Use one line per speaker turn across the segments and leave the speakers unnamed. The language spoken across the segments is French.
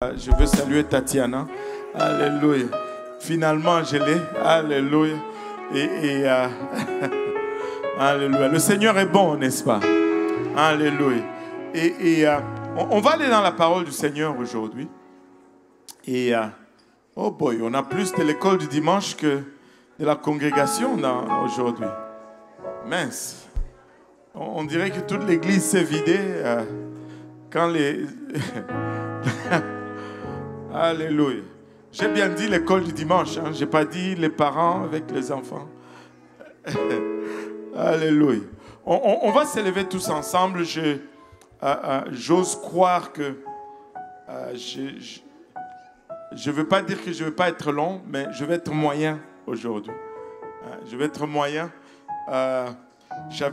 Je veux saluer Tatiana. Alléluia. Finalement, je l'ai. Alléluia. Alléluia. Le Seigneur est bon, n'est-ce pas? Alléluia. On va aller dans la parole du Seigneur aujourd'hui. Oh boy, on a plus de l'école du dimanche que de la congrégation aujourd'hui. Mince. On dirait que toute l'église s'est vidée quand les... Alléluia. J'ai bien dit l'école du dimanche. Je n'ai pas dit les parents avec les enfants. Alléluia. On va s'élever tous ensemble. J'ose croire que... je ne veux pas dire que je ne vais pas être long, mais je vais être moyen aujourd'hui. Je vais être moyen. Je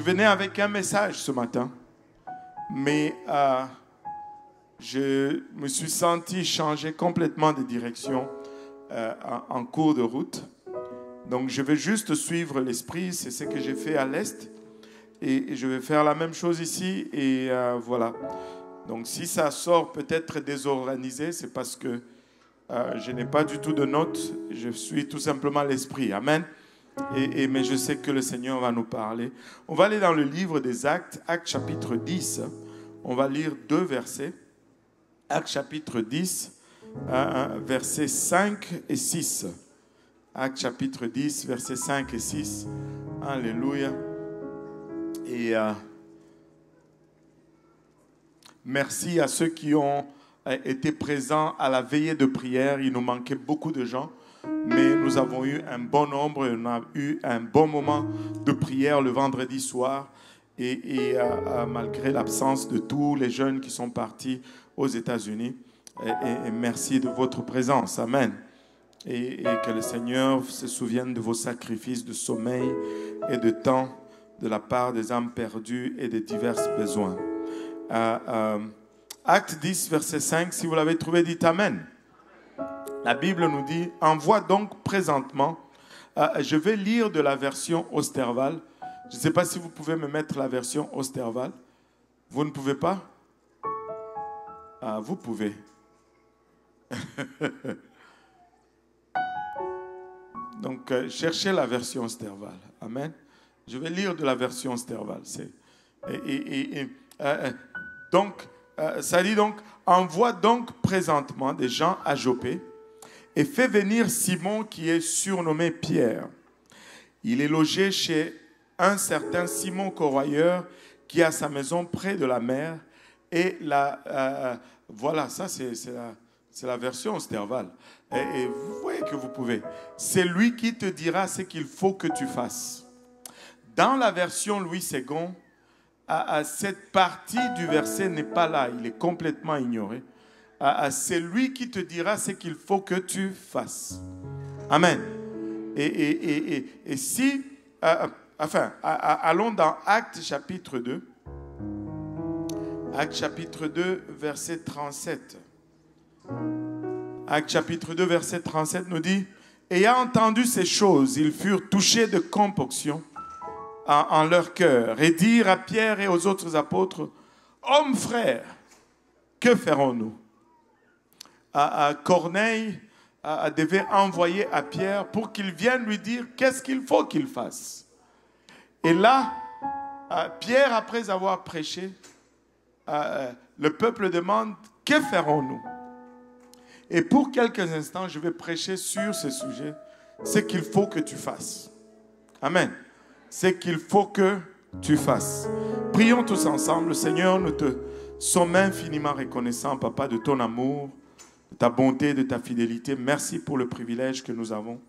venais avec un message ce matin, mais je me suis senti changer complètement de direction en cours de route. Donc je vais juste suivre l'esprit, c'est ce que j'ai fait à l'Est, et je vais faire la même chose ici, et voilà. Donc si ça sort peut-être désorganisé, c'est parce que je n'ai pas du tout de notes, je suis tout simplement l'esprit. Amen. Mais je sais que le Seigneur va nous parler. On va aller dans le livre des Actes, Actes chapitre 10. On va lire 2 versets. Actes chapitre 10, versets 5 et 6. Actes chapitre 10, versets 5 et 6. Alléluia. Merci à ceux qui ont été présents à la veillée de prière. Il nous manquait beaucoup de gens, mais nous avons eu un bon nombre. On a eu un bon moment de prière le vendredi soir. Malgré l'absence de tous les jeunes qui sont partis aux États-Unis. Et merci de votre présence. Amen. Et que le Seigneur se souvienne de vos sacrifices de sommeil et de temps de la part des âmes perdues et des divers besoins. Acte 10, verset 5, si vous l'avez trouvé, dites Amen. La Bible nous dit, envoie donc présentement, je vais lire de la version Osterval. Je ne sais pas si vous pouvez me mettre la version Osterval. Vous ne pouvez pas? Ah, vous pouvez. Donc, cherchez la version Osterval. Amen. Je vais lire de la version Osterval. Donc, ça dit donc, envoie donc présentement des gens à Joppé et fais venir Simon qui est surnommé Pierre. Il est logé chez un certain Simon Corroyeur qui a sa maison près de la mer. Et voilà, ça c'est la version Osterval. Et vous voyez que vous pouvez. C'est lui qui te dira ce qu'il faut que tu fasses. Dans la version Louis II, cette partie du verset n'est pas là. Il est complètement ignoré. C'est lui qui te dira ce qu'il faut que tu fasses. Amen. Et si... allons dans Actes chapitre 2. Actes chapitre 2, verset 37. Actes chapitre 2, verset 37 nous dit, « Ayant entendu ces choses, ils furent touchés de compunction en leur cœur et dirent à Pierre et aux autres apôtres, « Hommes frères, que ferons-nous » Corneille devait envoyer à Pierre pour qu'il vienne lui dire qu'est-ce qu'il faut qu'il fasse. Et là, Pierre, après avoir prêché, le peuple demande, que ferons-nous? Et pour quelques instants, je vais prêcher sur ce sujet, ce qu'il faut que tu fasses. Amen. Ce qu'il faut que tu fasses. Prions tous ensemble. Seigneur, nous te sommes infiniment reconnaissants, Papa, de ton amour, de ta bonté, de ta fidélité. Merci pour le privilège que nous avons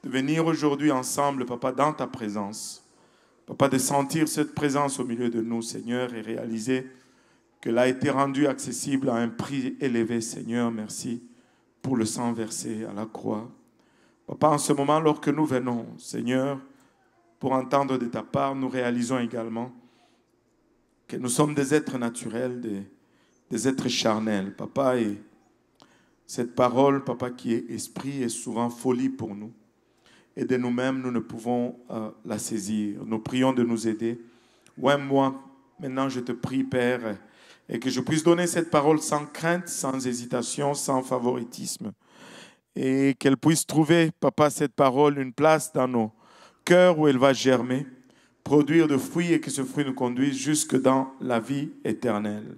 de venir aujourd'hui ensemble, Papa, dans ta présence. Papa, de sentir cette présence au milieu de nous, Seigneur, et réaliser qu'elle a été rendue accessible à un prix élevé, Seigneur. Merci pour le sang versé à la croix. Papa, en ce moment, lorsque nous venons, Seigneur, pour entendre de ta part, nous réalisons également que nous sommes des êtres naturels, des êtres charnels, Papa, et cette parole, Papa, qui est esprit, est souvent folie pour nous. Et de nous-mêmes, nous ne pouvons la saisir. Nous prions de nous aider. Ouais, moi, maintenant, je te prie, Père, Et que je puisse donner cette parole sans crainte, sans hésitation, sans favoritisme. Et qu'elle puisse trouver, Papa, cette parole, une place dans nos cœurs où elle va germer, produire de fruits et que ce fruit nous conduise jusque dans la vie éternelle.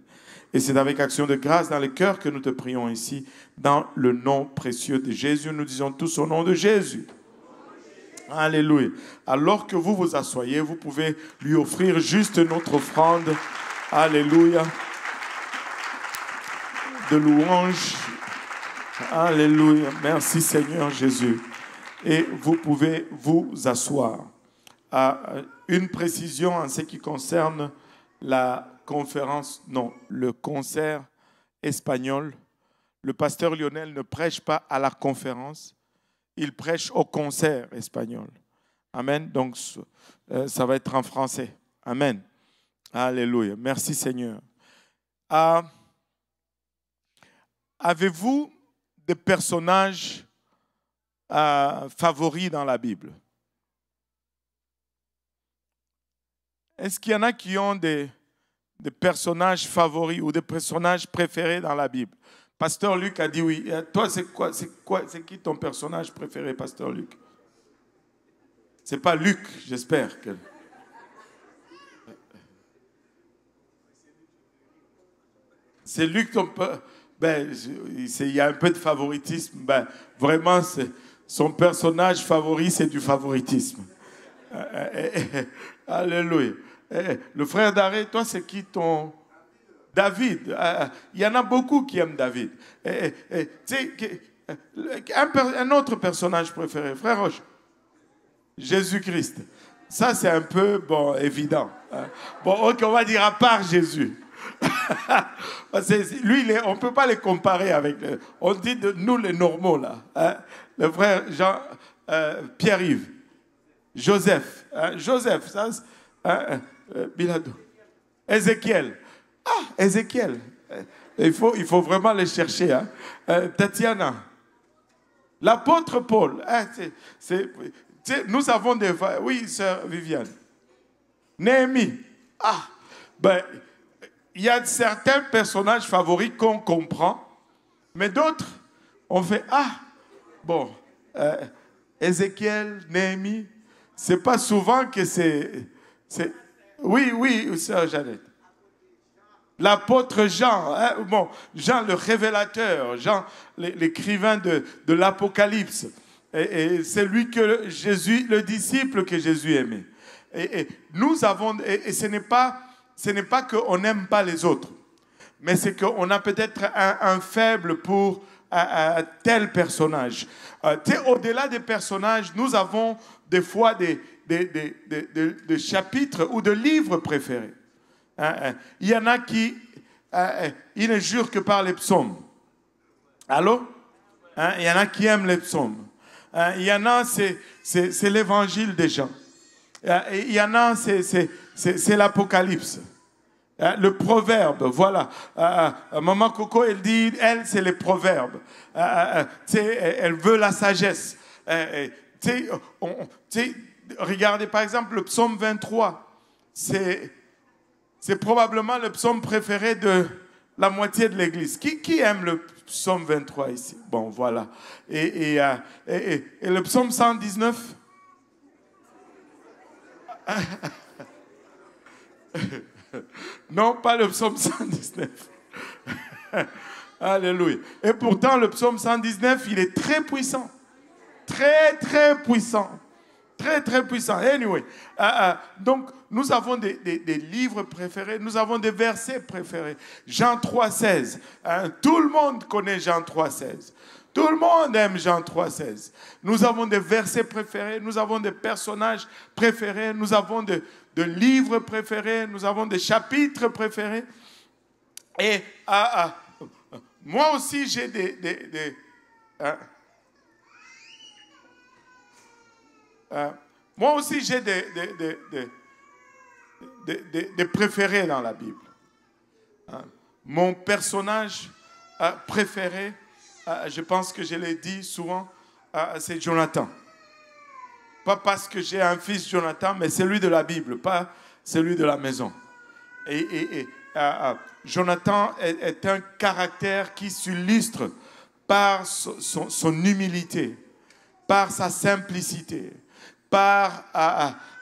Et c'est avec action de grâce dans le cœur que nous te prions ici, dans le nom précieux de Jésus. Nous disons tous au nom de Jésus. Alléluia. Alors que vous vous asseyez, vous pouvez lui offrir juste notre offrande. Alléluia. De louange. Alléluia. Merci Seigneur Jésus. Et vous pouvez vous asseoir. Une précision en ce qui concerne la conférence, non, le concert espagnol. Le pasteur Lionel ne prêche pas à la conférence, il prêche au concert espagnol. Amen. Donc, ça va être en français. Amen. Alléluia. Merci Seigneur. Avez-vous des personnages favoris dans la Bible? Est-ce qu'il y en a qui ont des personnages favoris ou des personnages préférés dans la Bible? Pasteur Luc a dit oui. Toi, c'est qui ton personnage préféré, Pasteur Luc? C'est pas Luc, j'espère. C'est Luc ton... il y a un peu de favoritisme. Vraiment, son personnage favori, c'est du favoritisme. Alléluia. Le frère d'Arrêt, toi, c'est qui ton... David. Il y en a beaucoup qui aiment David. Un autre personnage préféré, frère Roche. Jésus-Christ. Ça, c'est un peu, évident. Bon, ok, on va dire à part Jésus. Lui, on ne peut pas les comparer avec... On dit de nous, les normaux, là. Le frère Jean, Pierre-Yves. Joseph. Joseph, ça, Bilado. Ézéchiel. Ézéchiel. Il faut vraiment les chercher. Tatiana. L'apôtre Paul. Nous avons des... Oui, sœur Viviane. Néhémie. Il y a certains personnages favoris qu'on comprend, mais d'autres, on fait... Ézéchiel, Néhémie, c'est pas souvent que c'est... Oui, sœur Jeannette. L'apôtre Jean, Jean le révélateur, Jean l'écrivain de l'Apocalypse. Et c'est lui que Jésus, le disciple que Jésus aimait. Et nous avons, et ce n'est pas qu'on n'aime pas les autres, mais c'est qu'on a peut-être un faible pour tel personnage. Au-delà des personnages, nous avons des fois des chapitres ou de livres préférés. Il y en a qui ils ne jurent que par les psaumes. Allô? Il y en a qui aiment les psaumes. Il y en a, c'est l'évangile des gens. Il y en a, c'est l'Apocalypse. Le proverbe, voilà. Maman Coco, elle dit, c'est les proverbes. Elle veut la sagesse. Regardez par exemple le psaume 23. C'est probablement le psaume préféré de la moitié de l'Église. Qui aime le psaume 23 ici? Bon, voilà. Et le psaume 119? Non, pas le psaume 119. Alléluia. Et pourtant, le psaume 119, il est très puissant. Très, très puissant. Très, très puissant. Anyway. Donc, nous avons des livres préférés. Nous avons des versets préférés. Jean 3,16. Tout le monde connaît Jean 3,16. Tout le monde aime Jean 3,16. Nous avons des versets préférés. Nous avons des personnages préférés. Nous avons de livres préférés. Nous avons des chapitres préférés. Et moi aussi, j'ai moi aussi, j'ai des préférés dans la Bible. Mon personnage préféré, je pense que je l'ai dit souvent, c'est Jonathan. Pas parce que j'ai un fils Jonathan, mais celui de la Bible, pas celui de la maison. Et Jonathan est un caractère qui s'illustre par son humilité, par sa simplicité, par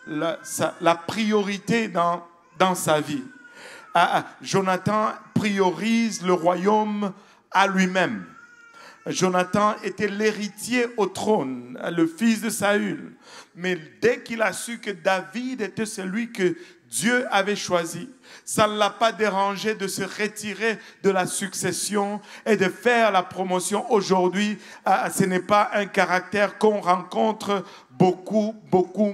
la priorité dans sa vie. Jonathan priorise le royaume à lui-même. Jonathan était l'héritier au trône, le fils de Saül. Mais dès qu'il a su que David était celui que Dieu avait choisi, ça ne l'a pas dérangé de se retirer de la succession et de faire la promotion. Aujourd'hui, ce n'est pas un caractère qu'on rencontre beaucoup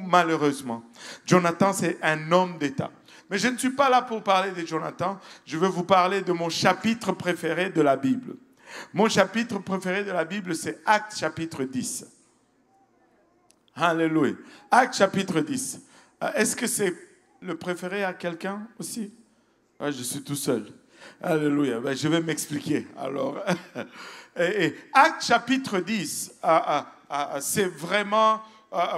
malheureusement. Jonathan, c'est un homme d'État. Mais je ne suis pas là pour parler de Jonathan. Je veux vous parler de mon chapitre préféré de la Bible. Mon chapitre préféré de la Bible, c'est Actes chapitre 10. Alléluia. Actes chapitre 10. Est-ce que c'est le préféré à quelqu'un aussi? Je suis tout seul. Alléluia. Je vais m'expliquer. Alors, Actes chapitre 10, c'est vraiment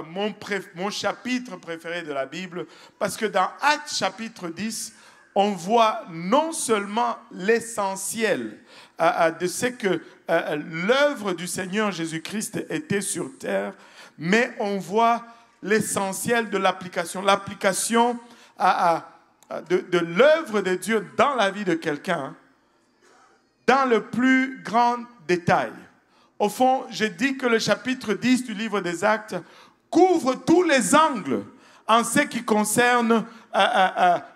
mon chapitre préféré de la Bible, parce que dans Actes chapitre 10, on voit non seulement l'essentiel de ce que l'œuvre du Seigneur Jésus-Christ était sur terre, mais on voit l'essentiel de l'application. L'application de l'œuvre de Dieu dans la vie de quelqu'un, dans le plus grand détail. Au fond, je dis que le chapitre 10 du livre des Actes couvre tous les angles en ce qui concerne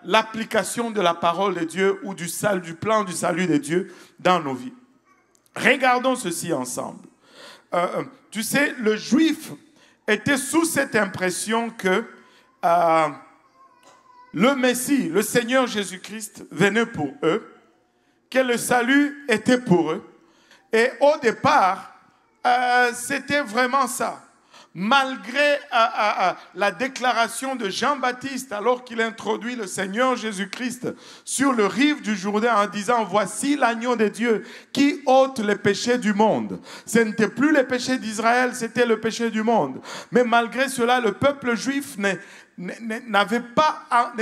l'application de la parole de Dieu ou du plan du salut de Dieu dans nos vies. Regardons ceci ensemble. Tu sais, le juif était sous cette impression que le Messie, le Seigneur Jésus-Christ, venait pour eux, que le salut était pour eux. Et au départ, c'était vraiment ça. Malgré la déclaration de Jean-Baptiste, alors qu'il introduit le Seigneur Jésus-Christ sur le rive du Jourdain en disant « Voici l'agneau de Dieu qui ôte les péchés du monde ». Ce n'était plus les péchés d'Israël, c'était le péché du monde. Mais malgré cela, le peuple juif ne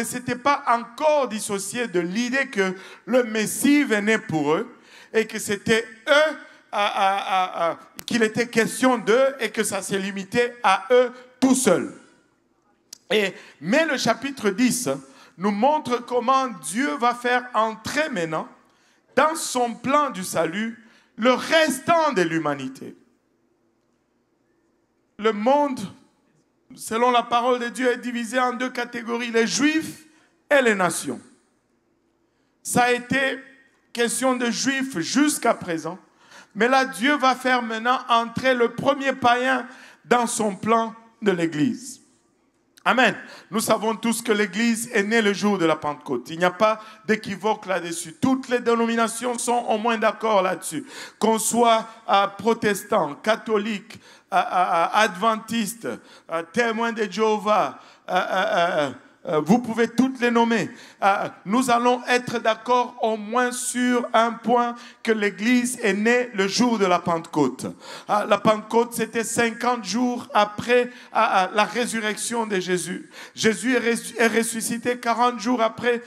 s'était pas encore dissocié de l'idée que le Messie venait pour eux et que c'était eux qu'il était question d'eux et que ça s'est limité à eux tout seuls. Mais le chapitre 10 nous montre comment Dieu va faire entrer maintenant dans son plan du salut le restant de l'humanité. Le monde, selon la parole de Dieu, est divisé en deux catégories, les Juifs et les nations. Ça a été question de Juifs jusqu'à présent. Mais là, Dieu va faire maintenant entrer le premier païen dans son plan de l'Église. Amen. Nous savons tous que l'Église est née le jour de la Pentecôte. Il n'y a pas d'équivoque là-dessus. Toutes les dénominations sont au moins d'accord là-dessus. Qu'on soit protestant, catholique, adventiste, témoin de Jéhovah, vous pouvez toutes les nommer. Nous allons être d'accord au moins sur un point, que l'Église est née le jour de la Pentecôte. La Pentecôte, c'était 50 jours après la résurrection de Jésus. Jésus est ressuscité 40 jours après.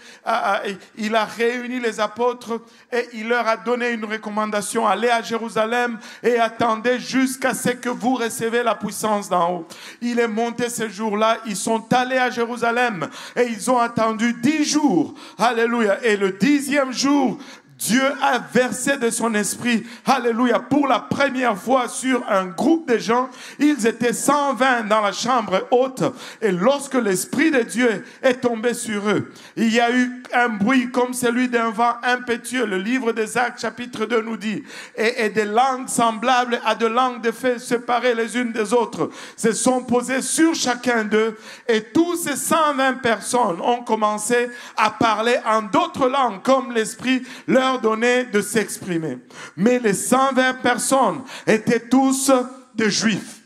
Il a réuni les apôtres et il leur a donné une recommandation. Allez à Jérusalem et attendez jusqu'à ce que vous recevez la puissance d'en haut. Il est monté ce jour-là. Ils sont allés à Jérusalem. Et ils ont attendu 10 jours. Alléluia. Et le 10e jour, Dieu a versé de son esprit, alléluia, pour la première fois sur un groupe de gens. Ils étaient 120 dans la chambre haute. Et lorsque l'esprit de Dieu est tombé sur eux, il y a eu un bruit comme celui d'un vent impétueux. Le livre des Actes, chapitre 2, nous dit, et des langues semblables à de langues de feu séparées les unes des autres se sont posées sur chacun d'eux. Et tous ces 120 personnes ont commencé à parler en d'autres langues, comme l'esprit leur donnait de s'exprimer. Mais les 120 personnes étaient tous des Juifs.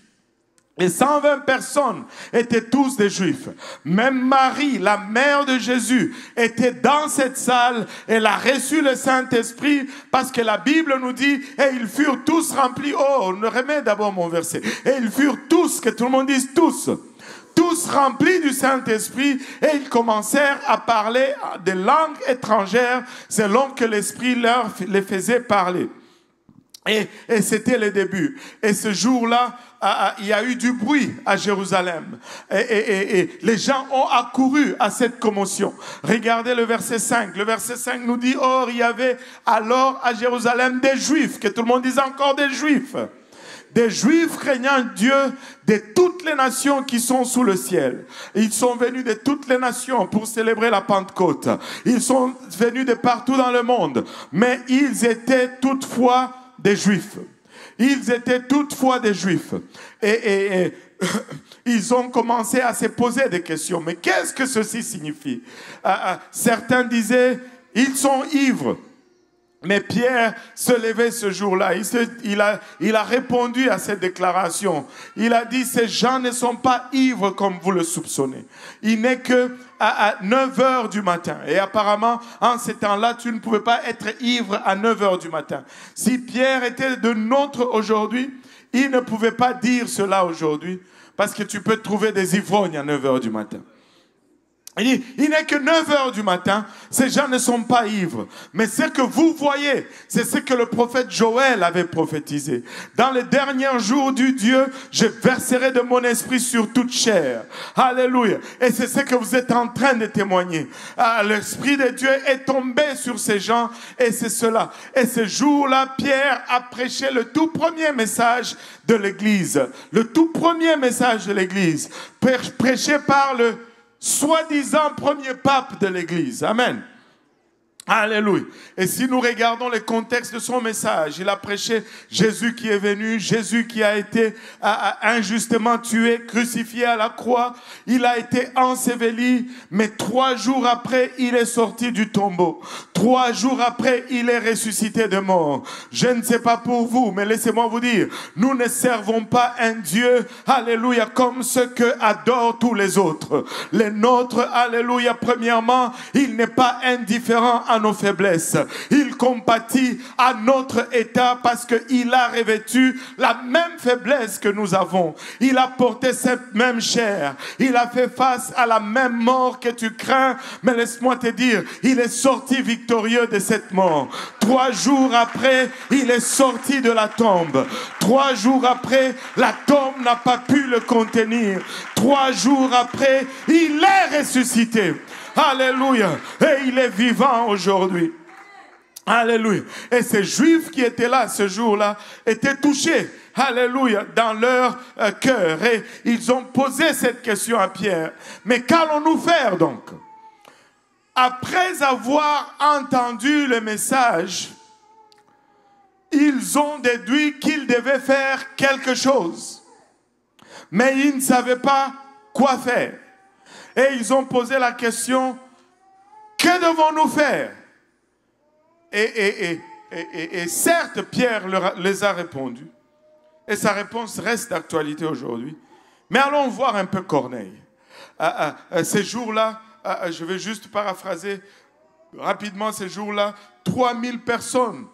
Les 120 personnes étaient tous des Juifs. Même Marie, la mère de Jésus, était dans cette salle. Elle a reçu le Saint-Esprit parce que la Bible nous dit, et ils furent tous remplis. Oh, on remet d'abord mon verset. Et ils furent tous, que tout le monde dise tous. tous remplis du Saint-Esprit, et ils commencèrent à parler des langues étrangères selon que l'Esprit leur les faisait parler. Et c'était le début. Et ce jour-là, il y a eu du bruit à Jérusalem. Et les gens ont accouru à cette commotion. Regardez le verset 5. Le verset 5 nous dit, or, il y avait alors à Jérusalem des Juifs, que tout le monde dise encore des Juifs. Des Juifs craignant Dieu de toutes les nations qui sont sous le ciel. Ils sont venus de toutes les nations pour célébrer la Pentecôte. Ils sont venus de partout dans le monde. Mais ils étaient toutefois des Juifs. Ils étaient toutefois des Juifs. Et ils ont commencé à se poser des questions. Mais qu'est-ce que ceci signifie? Certains disaient, ils sont ivres. Mais Pierre se levait ce jour-là. Il a répondu à cette déclaration. Il a dit, ces gens ne sont pas ivres comme vous le soupçonnez. Il n'est que à 9 heures du matin. Et apparemment, en ces temps-là, tu ne pouvais pas être ivre à 9 heures du matin. Si Pierre était de nôtre aujourd'hui, il ne pouvait pas dire cela aujourd'hui, parce que tu peux trouver des ivrognes à 9 heures du matin. Il n'est que 9 heures du matin, ces gens ne sont pas ivres. Mais ce que vous voyez, c'est ce que le prophète Joël avait prophétisé. Dans les derniers jours du Dieu, je verserai de mon esprit sur toute chair. Alléluia. Et c'est ce que vous êtes en train de témoigner. L'esprit de Dieu est tombé sur ces gens, et c'est cela. Et ce jour-là, Pierre a prêché le tout premier message de l'Église. Le tout premier message de l'Église, prêché par le soi-disant premier pape de l'Église. Amen. Alléluia. Et si nous regardons le contexte de son message, il a prêché Jésus qui est venu, Jésus qui a été injustement tué, crucifié à la croix. Il a été enseveli, mais 3 jours après, il est sorti du tombeau. 3 jours après, il est ressuscité de mort. Je ne sais pas pour vous, mais laissez-moi vous dire, nous ne servons pas un Dieu, alléluia, comme ce que adorent tous les autres. Les nôtres, alléluia, premièrement, il n'est pas indifférent à nos faiblesses. Il compatit à notre état parce qu'il a revêtu la même faiblesse que nous avons. Il a porté cette même chair. Il a fait face à la même mort que tu crains. Mais laisse-moi te dire, il est sorti victorieux de cette mort. 3 jours après, il est sorti de la tombe. 3 jours après, la tombe n'a pas pu le contenir. 3 jours après, il est ressuscité. Alléluia. Et il est vivant aujourd'hui. Alléluia. Et ces Juifs qui étaient là ce jour-là étaient touchés. Alléluia. Dans leur cœur. Et ils ont posé cette question à Pierre. Mais qu'allons-nous faire donc? Après avoir entendu le message, ils ont déduit qu'ils devaient faire quelque chose. Mais ils ne savaient pas quoi faire. Et ils ont posé la question, que devons-nous faire? Et certes, Pierre les a répondu. Et sa réponse reste d'actualité aujourd'hui. Mais allons voir un peu Corneille. Ces jours-là, je vais juste paraphraser rapidement ces jours-là, 3000 personnes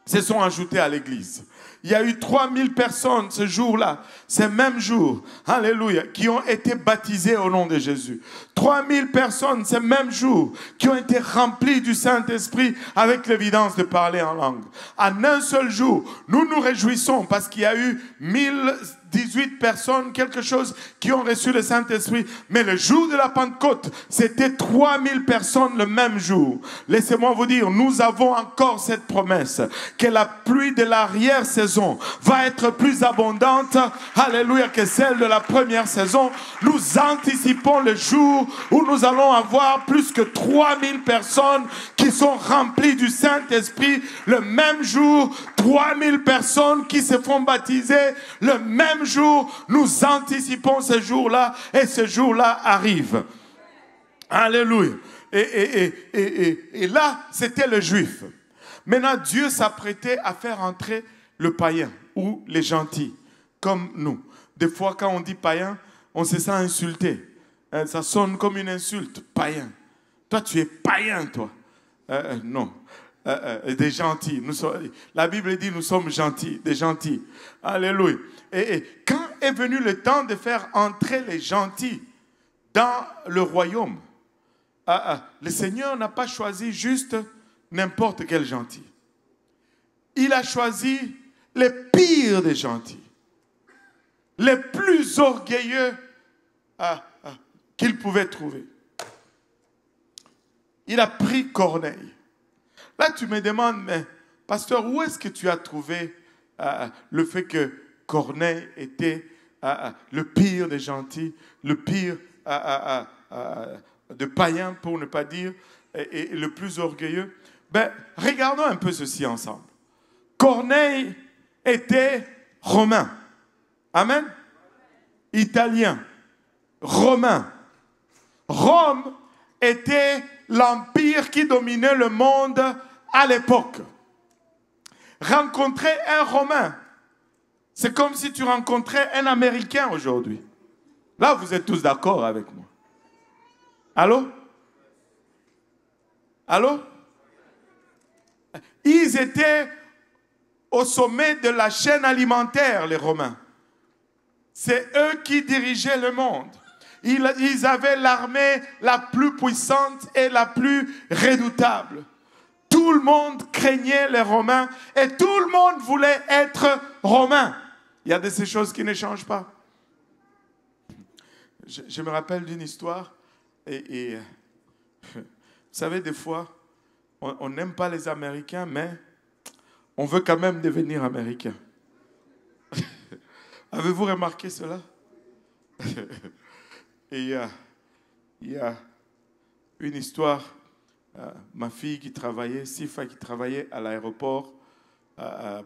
se sont ajoutées à l'église. Il y a eu 3000 personnes ce jour-là, ce même jour, alléluia, qui ont été baptisées au nom de Jésus. 3000 personnes ce même jour qui ont été remplies du Saint-Esprit avec l'évidence de parler en langue. En un seul jour, nous nous réjouissons parce qu'il y a eu 1018 personnes, quelque chose, qui ont reçu le Saint-Esprit. Mais le jour de la Pentecôte, c'était 3000 personnes le même jour. Laissez-moi vous dire, nous avons encore cette promesse que la pluie de l'arrière-saison va être plus abondante, alléluia, que celle de la première saison. Nous anticipons le jour où nous allons avoir plus que 3000 personnes qui sont remplies du Saint-Esprit le même jour, 3000 personnes qui se font baptiser le même jour. Nous anticipons ce jour-là et ce jour-là arrive. Alléluia. Et là, c'était le juif. Maintenant, Dieu s'apprêtait à faire entrer le païen ou les gentils, comme nous. Des fois, quand on dit païen, on se sent insulté. Ça sonne comme une insulte, païen. Toi, tu es païen, toi. Non. des gentils. La Bible dit nous sommes gentils, des gentils. Alléluia. Et quand est venu le temps de faire entrer les gentils dans le royaume, le Seigneur n'a pas choisi juste n'importe quel gentil. Il a choisi les pires des gentils, les plus orgueilleux qu'il pouvait trouver. Il a pris Corneille. Là, tu me demandes, mais pasteur, où est-ce que tu as trouvé le fait que Corneille était le pire des gentils, le pire de païens, pour ne pas dire, et le plus orgueilleux? Ben, regardons un peu ceci ensemble. Corneille était romain. Amen. Italien. Romain. Rome était l'empire qui dominait le monde à l'époque. Rencontrer un Romain, c'est comme si tu rencontrais un Américain aujourd'hui. Là, vous êtes tous d'accord avec moi. Allô? Allô? Ils étaient au sommet de la chaîne alimentaire, les Romains. C'est eux qui dirigeaient le monde. Ils avaient l'armée la plus puissante et la plus redoutable. Tout le monde craignait les Romains et tout le monde voulait être Romain. Il y a de ces choses qui ne changent pas. Je me rappelle d'une histoire et vous savez, des fois, on n'aime pas les Américains, mais on veut quand même devenir Américain. Avez-vous remarqué cela? Et il y a une histoire, ma fille qui travaillait, Sifa qui travaillait à l'aéroport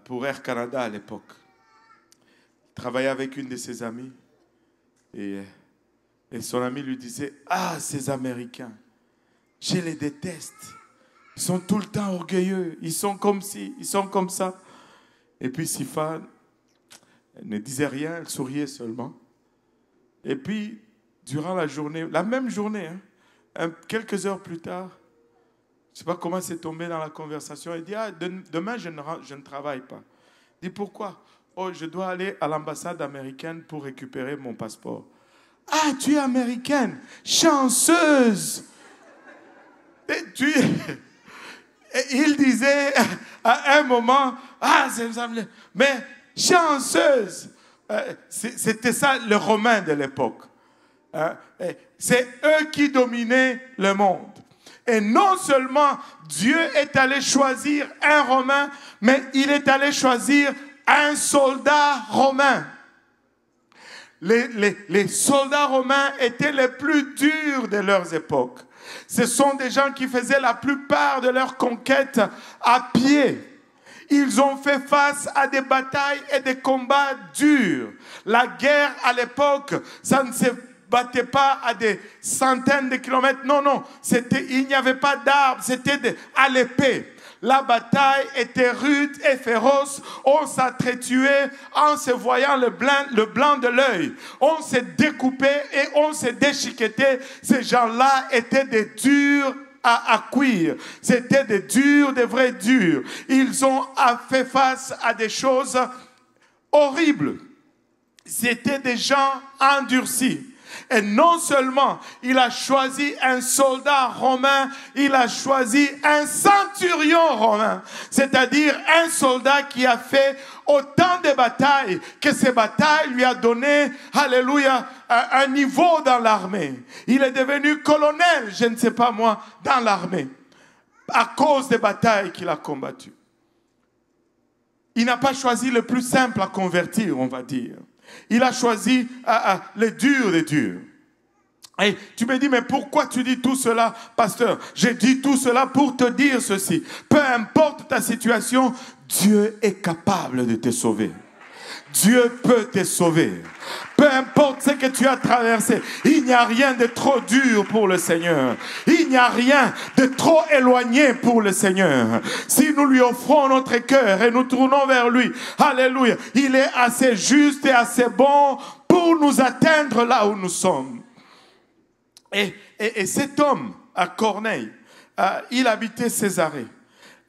pour Air Canada à l'époque. Il travaillait avec une de ses amies et son amie lui disait « Ah, ces Américains, je les déteste. Ils sont tout le temps orgueilleux, ils sont comme ci, ils sont comme ça. » Et puis Sifa elle ne disait rien, elle souriait seulement. Et puis, durant la journée, la même journée, quelques heures plus tard, je ne sais pas comment c'est tombé dans la conversation, elle dit « Ah, demain, je ne travaille pas. » Il dit « Pourquoi? » « Oh, je dois aller à l'ambassade américaine pour récupérer mon passeport. »« Ah, tu es américaine, chanceuse !» Et il disait à un moment « Ah, c'est ça, mais chanceuse !» C'était ça le Romain de l'époque. C'est eux qui dominaient le monde. Et non seulement Dieu est allé choisir un Romain, mais il est allé choisir un soldat romain. Les soldats romains étaient les plus durs de leurs époques. Ce sont des gens qui faisaient la plupart de leurs conquêtes à pied. Ils ont fait face à des batailles et des combats durs. La guerre à l'époque, ça ne se battait pas à des centaines de kilomètres. Non, non, il n'y avait pas d'armes, c'était à l'épée. La bataille était rude et féroce. On s'entretuait en se voyant le blanc de l'œil. On s'est découpé et on s'est déchiqueté. Ces gens-là étaient des durs à cuire. C'était des durs, des vrais durs. Ils ont fait face à des choses horribles. C'était des gens endurcis. Et non seulement il a choisi un soldat romain, il a choisi un centurion romain. C'est-à-dire un soldat qui a fait autant de batailles que ces batailles lui a donné, alléluia, un niveau dans l'armée. Il est devenu colonel, je ne sais pas moi, dans l'armée, à cause des batailles qu'il a combattues. Il n'a pas choisi le plus simple à convertir, on va dire. Il a choisi les durs des durs. Et tu me dis, mais pourquoi tu dis tout cela, pasteur? J'ai dit tout cela pour te dire ceci. Peu importe ta situation, Dieu est capable de te sauver. Dieu peut te sauver. Peu importe ce que tu as traversé, il n'y a rien de trop dur pour le Seigneur. Il n'y a rien de trop éloigné pour le Seigneur. Si nous lui offrons notre cœur et nous tournons vers lui, alléluia, il est assez juste et assez bon pour nous atteindre là où nous sommes. Et cet homme à Corneille, il habitait Césarée.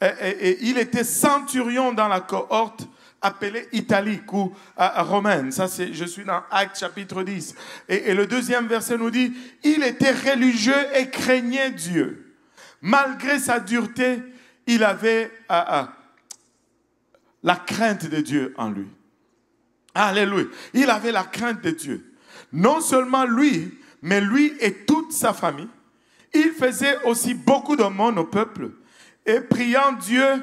Et il était centurion dans la cohorte appelée italique ou romaine. Ça, je suis dans Actes chapitre 10. Et le deuxième verset nous dit, il était religieux et craignait Dieu. Malgré sa dureté, il avait la crainte de Dieu en lui. Alléluia. Il avait la crainte de Dieu. Non seulement lui, mais lui et toute sa famille. Il faisait aussi beaucoup d'aumônes au peuple et priant Dieu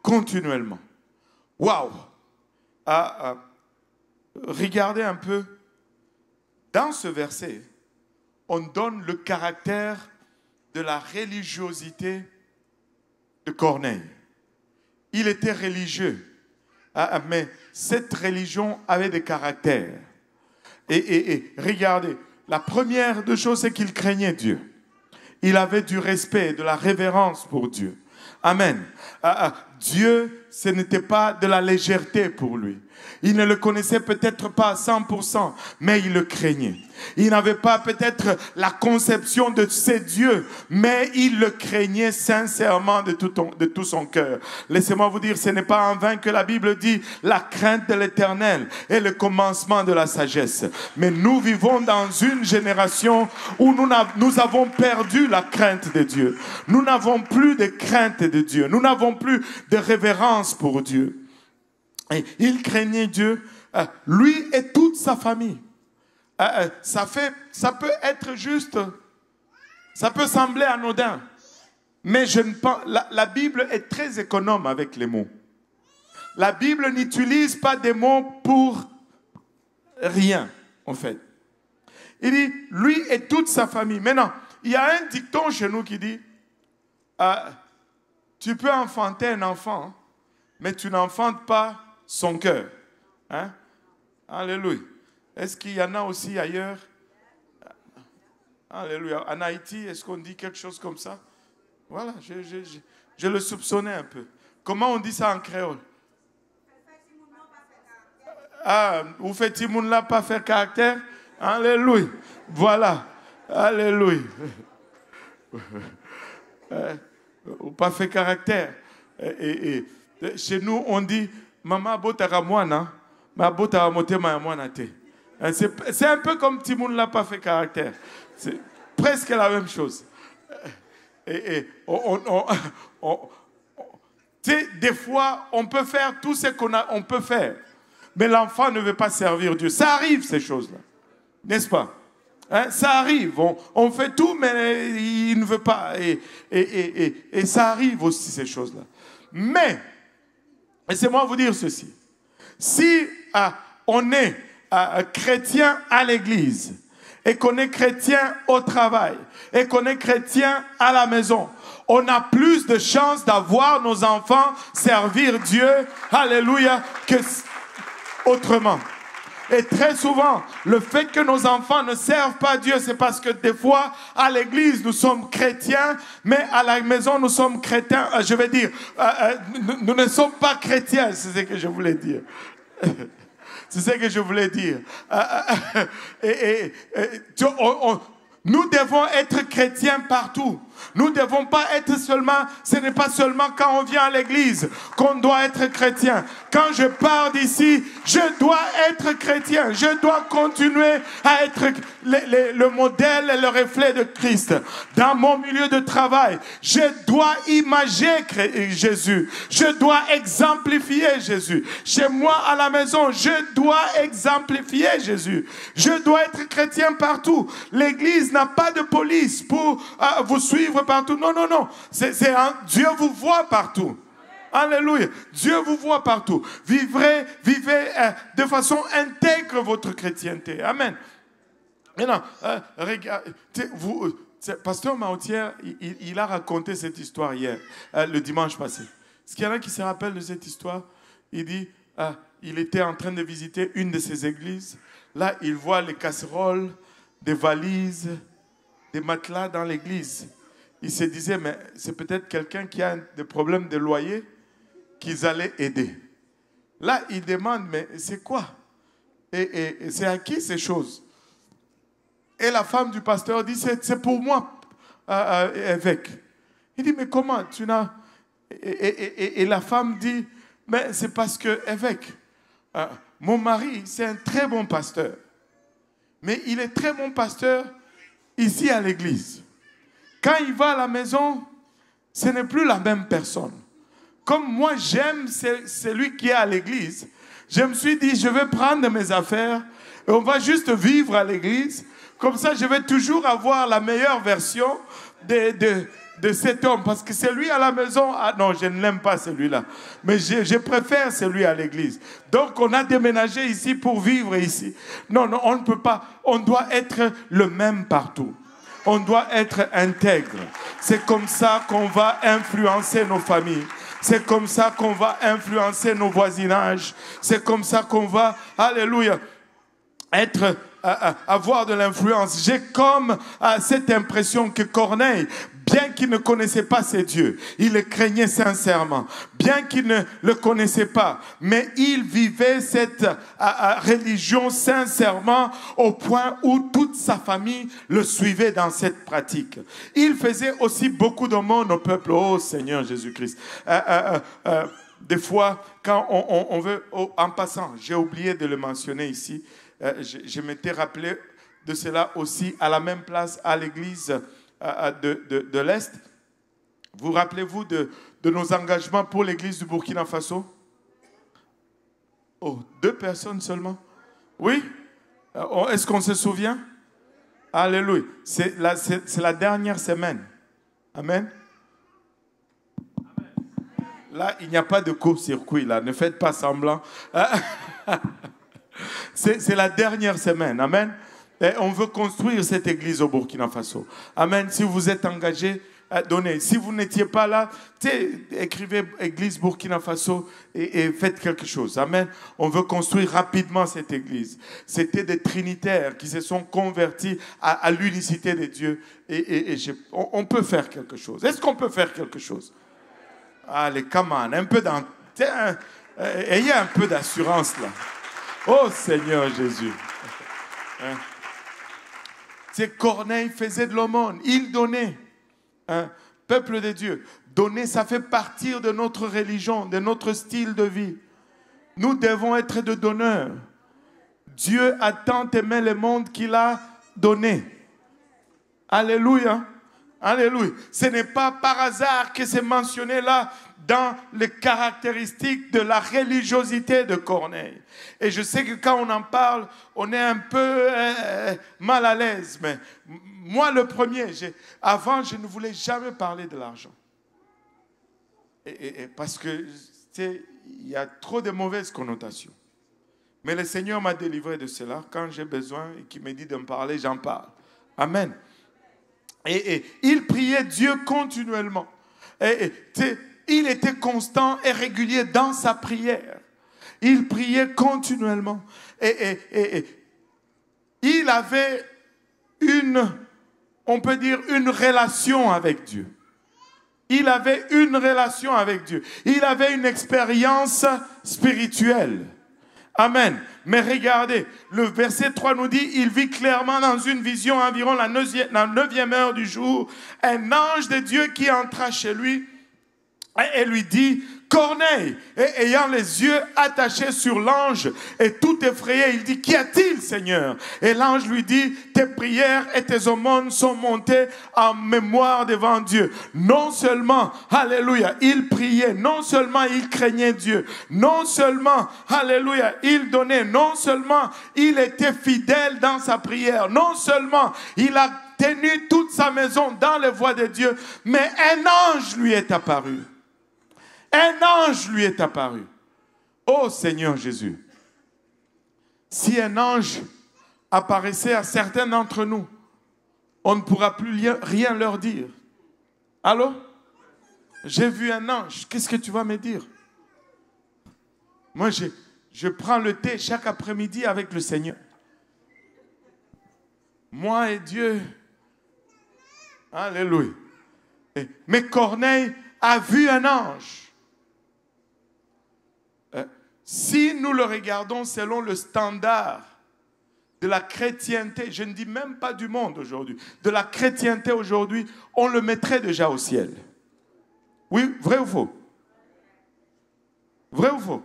continuellement. Waouh! Regardez un peu. Dans ce verset, on donne le caractère de la religiosité de Corneille. Il était religieux. Mais cette religion avait des caractères. Et regardez, la première des choses, c'est qu'il craignait Dieu. Il avait du respect, de la révérence pour Dieu. Amen. Dieu, ce n'était pas de la légèreté pour lui. Il ne le connaissait peut-être pas à 100%, mais il le craignait. Il n'avait pas peut-être la conception de ces dieux, mais il le craignait sincèrement de tout son cœur. Laissez-moi vous dire, ce n'est pas en vain que la Bible dit la crainte de l'Éternel est le commencement de la sagesse. Mais nous vivons dans une génération où nous avons perdu la crainte de Dieu. Nous n'avons plus de crainte de Dieu. Nous n'avons plus de révérence pour Dieu. Et il craignait Dieu, lui et toute sa famille. Ça peut être juste, ça peut sembler anodin, mais je ne pense, la Bible est très économe avec les mots. La Bible n'utilise pas des mots pour rien, en fait. Il dit, lui et toute sa famille. Maintenant, il y a un dicton chez nous qui dit, tu peux enfanter un enfant, mais tu n'enfantes pas son cœur. Hein? Alléluia. Est-ce qu'il y en a aussi ailleurs? Alléluia. En Haïti, est-ce qu'on dit quelque chose comme ça? Voilà, je le soupçonnais un peu. Comment on dit ça en créole? Vous faites Timoun là pas faire caractère? Alléluia. Voilà. Alléluia. Ou pas fait caractère. Et chez nous, on dit Maman botara moana, ma botara mote ma moana te. C'est un peu comme Timoun n'a pas fait caractère. C'est presque la même chose. Des fois, on peut faire tout ce qu'on peut faire. Mais l'enfant ne veut pas servir Dieu. Ça arrive, ces choses-là. N'est-ce pas? Ça arrive. On fait tout, mais il ne veut pas. Et ça arrive aussi, ces choses-là. Mais, laissez-moi vous dire ceci. Si on est chrétien à l'église, et qu'on est chrétien au travail, et qu'on est chrétien à la maison, on a plus de chances d'avoir nos enfants servir Dieu, alléluia, que autrement. Et très souvent, le fait que nos enfants ne servent pas Dieu, c'est parce que des fois, à l'église, nous sommes chrétiens, mais à la maison, nous sommes chrétiens. Je vais dire, nous ne sommes pas chrétiens, c'est ce que je voulais dire. C'est ce que je voulais dire. Nous devons être chrétiens partout. Nous ne devons pas être seulement, ce n'est pas seulement quand on vient à l'église qu'on doit être chrétien. Quand je pars d'ici, je dois être chrétien. Je dois continuer à être le modèle et le reflet de Christ. Dans mon milieu de travail, je dois imager Jésus. Je dois exemplifier Jésus. Chez moi à la maison, je dois exemplifier Jésus. Je dois être chrétien partout. L'église n'a pas de police pour vous suivre partout. Non, non, non. Dieu vous voit partout. Alléluia. Dieu vous voit partout. Vivez de façon intègre votre chrétienté. Amen. Maintenant, regardez, Pasteur Mautière, il a raconté cette histoire hier, le dimanche passé. Est-ce qu'il y en a qui se rappellent de cette histoire? Il dit, il était en train de visiter une de ses églises. Là, il voit les casseroles, des valises, des matelas dans l'église. Il se disait, mais c'est peut-être quelqu'un qui a des problèmes de loyer qu'ils allaient aider. Là, il demande, mais c'est quoi? Et c'est à qui ces choses? Et la femme du pasteur dit, c'est pour moi, évêque. Il dit, mais comment? Et la femme dit, mais c'est parce que, évêque, mon mari, c'est un très bon pasteur. Mais il est très bon pasteur ici à l'église. Quand il va à la maison, ce n'est plus la même personne. Comme moi, j'aime celui qui est à l'église, je me suis dit, je vais prendre mes affaires et on va juste vivre à l'église. Comme ça, je vais toujours avoir la meilleure version de cet homme. Parce que celui à la maison, ah non, je ne l'aime pas celui-là. Mais je préfère celui à l'église. Donc, on a déménagé ici pour vivre ici. Non, non, on ne peut pas. On doit être le même partout. On doit être intègre. C'est comme ça qu'on va influencer nos familles. C'est comme ça qu'on va influencer nos voisinages. C'est comme ça qu'on va, alléluia, avoir de l'influence. J'ai comme cette impression que Corneille, bien qu'il ne connaissait pas ces dieux, il le craignait sincèrement. Bien qu'il ne le connaissait pas, mais il vivait cette religion sincèrement au point où toute sa famille le suivait dans cette pratique. Il faisait aussi beaucoup d'aumônes au peuple. Oh Seigneur Jésus-Christ. Des fois, quand on veut... Oh, en passant, j'ai oublié de le mentionner ici. Je m'étais rappelé de cela aussi à la même place à l'église de l'Est. Vous rappelez-vous de nos engagements pour l'église du Burkina Faso? Oh, 2 personnes seulement? Oui? Est-ce qu'on se souvient? Alléluia. C'est la dernière semaine. Amen. Là, il n'y a pas de court-circuit, là. Ne faites pas semblant. C'est la dernière semaine. Amen. Et on veut construire cette église au Burkina Faso. Amen. Si vous êtes engagé, donnez. Si vous n'étiez pas là, écrivez Église Burkina Faso et faites quelque chose. Amen. On veut construire rapidement cette église. C'était des trinitaires qui se sont convertis à l'unicité de Dieu. On peut faire quelque chose. Est-ce qu'on peut faire quelque chose? Allez, come on. Un peu ayez un peu d'assurance là. Oh Seigneur Jésus. C'est Corneille faisait de l'aumône. Il donnait. Peuple de Dieu. Donner, ça fait partie de notre religion, de notre style de vie. Nous devons être de donneurs. Dieu a tant aimé le monde qu'il a donné. Alléluia. Alléluia. Ce n'est pas par hasard que c'est mentionné là dans les caractéristiques de la religiosité de Corneille. Et je sais que quand on en parle, on est un peu mal à l'aise. Mais moi, le premier, avant, je ne voulais jamais parler de l'argent. Parce que, il y a trop de mauvaises connotations. Mais le Seigneur m'a délivré de cela. Quand j'ai besoin et qu'il me dit de me parler, j'en parle. Amen. Et il priait Dieu continuellement. Il était constant et régulier dans sa prière. Il priait continuellement. Il avait on peut dire, une relation avec Dieu. Il avait une relation avec Dieu. Il avait une expérience spirituelle. Amen. Mais regardez, le verset 3 nous dit, il vit clairement dans une vision environ la 9e heure du jour, un ange de Dieu qui entra chez lui et lui dit, Corneille, et ayant les yeux attachés sur l'ange et tout effrayé, il dit, qu'y a-t-il, Seigneur? Et l'ange lui dit, tes prières et tes aumônes sont montées en mémoire devant Dieu. Non seulement, alléluia, il priait, non seulement il craignait Dieu, non seulement, alléluia, il donnait, non seulement il était fidèle dans sa prière, non seulement il a tenu toute sa maison dans les voies de Dieu, mais un ange lui est apparu. Un ange lui est apparu. Oh Seigneur Jésus, si un ange apparaissait à certains d'entre nous, on ne pourra plus rien leur dire. Allô? J'ai vu un ange. Qu'est-ce que tu vas me dire? Moi, je prends le thé chaque après-midi avec le Seigneur. Moi et Dieu. Alléluia. Mais Corneille a vu un ange. Si nous le regardons selon le standard de la chrétienté, je ne dis même pas du monde aujourd'hui, de la chrétienté aujourd'hui, on le mettrait déjà au ciel. Oui, vrai ou faux? Vrai ou faux?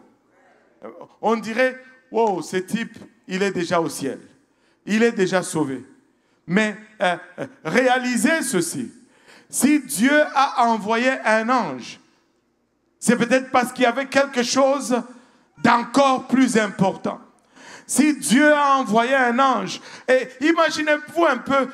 On dirait, wow, ce type, il est déjà au ciel. Il est déjà sauvé. Mais réalisez ceci. Si Dieu a envoyé un ange, c'est peut-être parce qu'il y avait quelque chose d'encore plus important. Si Dieu a envoyé un ange, et imaginez-vous un peu,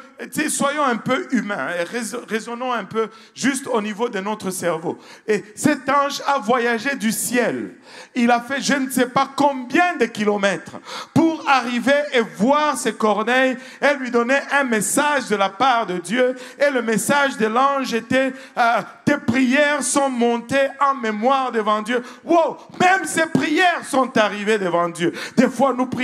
soyons un peu humains, et raisonnons un peu juste au niveau de notre cerveau. Et cet ange a voyagé du ciel. Il a fait je ne sais pas combien de kilomètres pour arriver et voir ses Corneilles et lui donner un message de la part de Dieu. Et le message de l'ange était tes prières sont montées en mémoire devant Dieu. Wow, même ces prières sont arrivées devant Dieu. Des fois nous prions,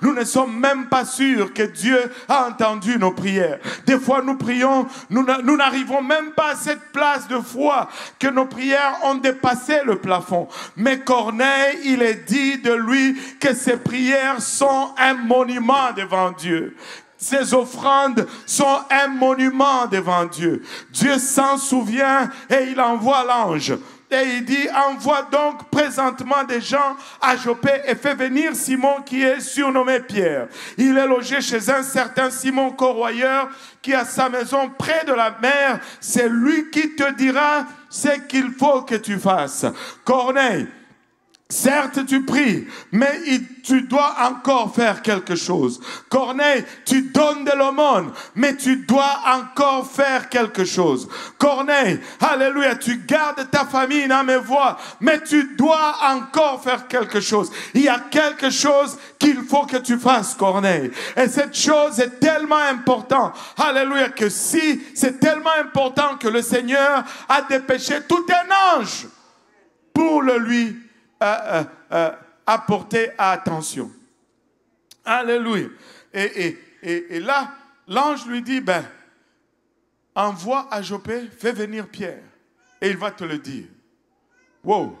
nous ne sommes même pas sûrs que Dieu a entendu nos prières. Des fois nous prions, nous n'arrivons même pas à cette place de foi que nos prières ont dépassé le plafond. Mais Corneille, il est dit de lui que ses prières sont un monument devant Dieu. Ces offrandes sont un monument devant Dieu. Dieu s'en souvient et il envoie l'ange. Et il dit, envoie donc présentement des gens à Joppé et fais venir Simon qui est surnommé Pierre. Il est logé chez un certain Simon corroyeur qui a sa maison près de la mer. C'est lui qui te dira ce qu'il faut que tu fasses. Corneille, certes, tu pries, mais tu dois encore faire quelque chose. Corneille, tu donnes de l'aumône, mais tu dois encore faire quelque chose. Corneille, alléluia, tu gardes ta famille dans mes voies, mais tu dois encore faire quelque chose. Il y a quelque chose qu'il faut que tu fasses, Corneille. Et cette chose est tellement importante, alléluia, que si c'est tellement important que le Seigneur a dépêché tout un ange pour le lui apporter attention. Alléluia. Et là, l'ange lui dit, envoie à Joppé, fais venir Pierre. Et il va te le dire. Wow.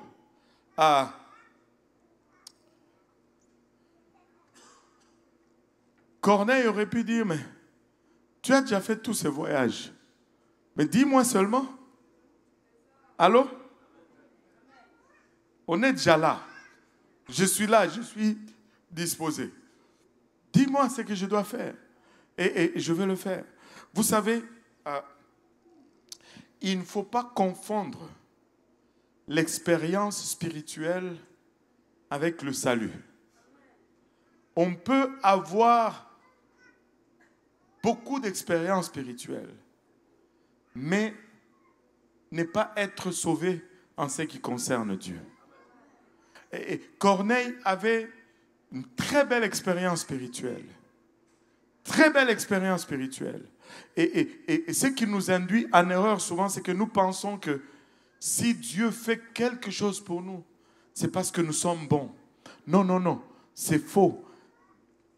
Corneille aurait pu dire, mais tu as déjà fait tous ces voyages. Mais dis-moi seulement. Allô? On est déjà là. Je suis là, je suis disposé. Dis-moi ce que je dois faire. Et je vais le faire. Vous savez, il ne faut pas confondre l'expérience spirituelle avec le salut. On peut avoir beaucoup d'expériences spirituelles, mais ne pas être sauvé en ce qui concerne Dieu. Et Corneille avait une très belle expérience spirituelle. Très belle expérience spirituelle. Et ce qui nous induit en erreur souvent, c'est que nous pensons que si Dieu fait quelque chose pour nous, c'est parce que nous sommes bons. Non, non, non, c'est faux.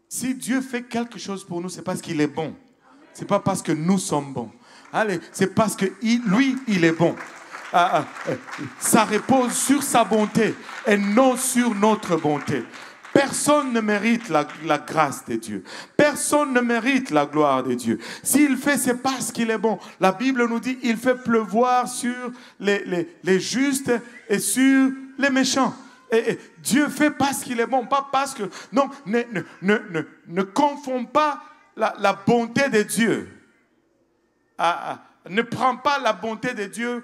Si Dieu fait quelque chose pour nous, c'est parce qu'il est bon. Ce n'est pas parce que nous sommes bons. Allez, c'est parce que lui, il est bon. Ça repose sur sa bonté et non sur notre bonté. Personne ne mérite la grâce de Dieu. Personne ne mérite la gloire de Dieu. S'il fait, c'est parce qu'il est bon. La Bible nous dit il fait pleuvoir sur les justes et sur les méchants. Et Dieu fait parce qu'il est bon, pas parce que... Non, ne confonds pas la bonté de Dieu. Ne prends pas la bonté de Dieu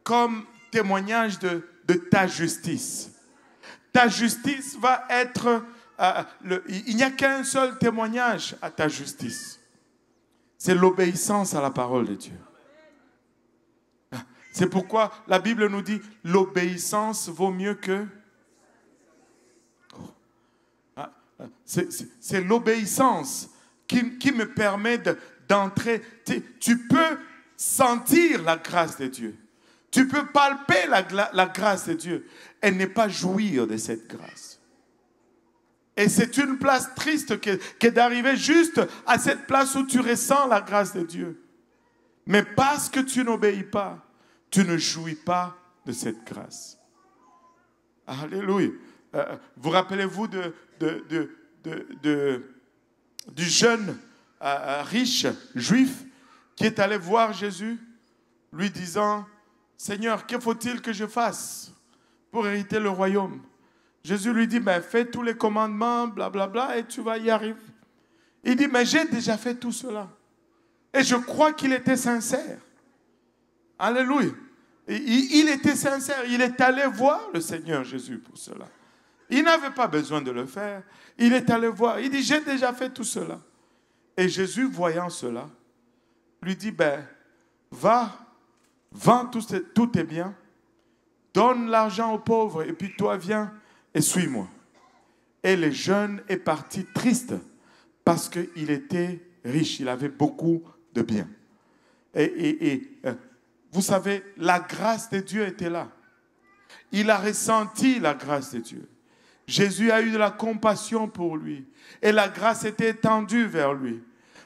comme témoignage de ta justice. Ta justice va être... il n'y a qu'un seul témoignage à ta justice. C'est l'obéissance à la parole de Dieu. C'est pourquoi la Bible nous dit l'obéissance vaut mieux que... C'est l'obéissance qui me permet d'entrer. Tu peux sentir la grâce de Dieu. Tu peux palper la grâce de Dieu et ne pas jouir de cette grâce. Et c'est une place triste que d'arriver juste à cette place où tu ressens la grâce de Dieu. Mais parce que tu n'obéis pas, tu ne jouis pas de cette grâce. Alléluia. Vous rappelez-vous du jeune riche juif qui est allé voir Jésus, lui disant, Seigneur, que faut-il que je fasse pour hériter le royaume. Jésus lui dit, ben, fais tous les commandements, blablabla, et tu vas y arriver. Il dit, mais j'ai déjà fait tout cela. Et je crois qu'il était sincère. Alléluia. Il était sincère. Il est allé voir le Seigneur Jésus pour cela. Il n'avait pas besoin de le faire. Il est allé voir. Il dit, j'ai déjà fait tout cela. Et Jésus, voyant cela, lui dit, ben, va, vends tous tes biens, donne l'argent aux pauvres, et puis toi, viens et suis-moi. Et le jeune est parti triste parce qu'il était riche. Il avait beaucoup de biens. Vous savez, la grâce de Dieu était là. Il a ressenti la grâce de Dieu. Jésus a eu de la compassion pour lui. Et la grâce était étendue vers lui.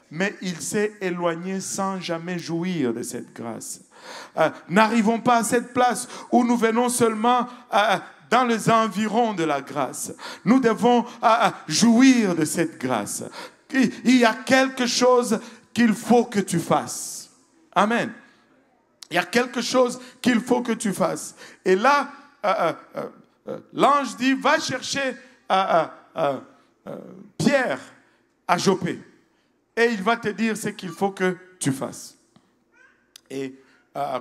Mais il s'est éloigné sans jamais jouir de cette grâce. N'arrivons pas à cette place où nous venons seulement dans les environs de la grâce. Nous devons jouir de cette grâce. Il y a quelque chose qu'il faut que tu fasses. Amen. Il y a quelque chose qu'il faut que tu fasses. Et là, l'ange dit, va chercher Pierre à Joppé. Et il va te dire ce qu'il faut que tu fasses. Et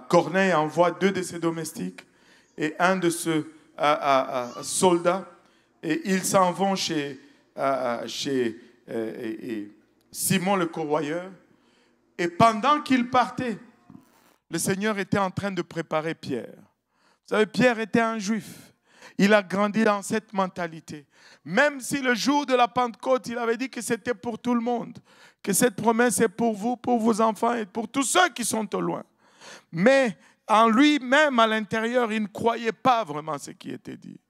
Corneille envoie 2 de ses domestiques et un de ses soldats. Et ils s'en vont chez Simon le corroyeur. Et pendant qu'ils partaient, le Seigneur était en train de préparer Pierre. Vous savez, Pierre était un juif. Il a grandi dans cette mentalité. Même si le jour de la Pentecôte, il avait dit que c'était pour tout le monde, que cette promesse est pour vous, pour vos enfants et pour tous ceux qui sont au loin. Mais en lui-même, à l'intérieur, il ne croyait pas vraiment ce qui était dit.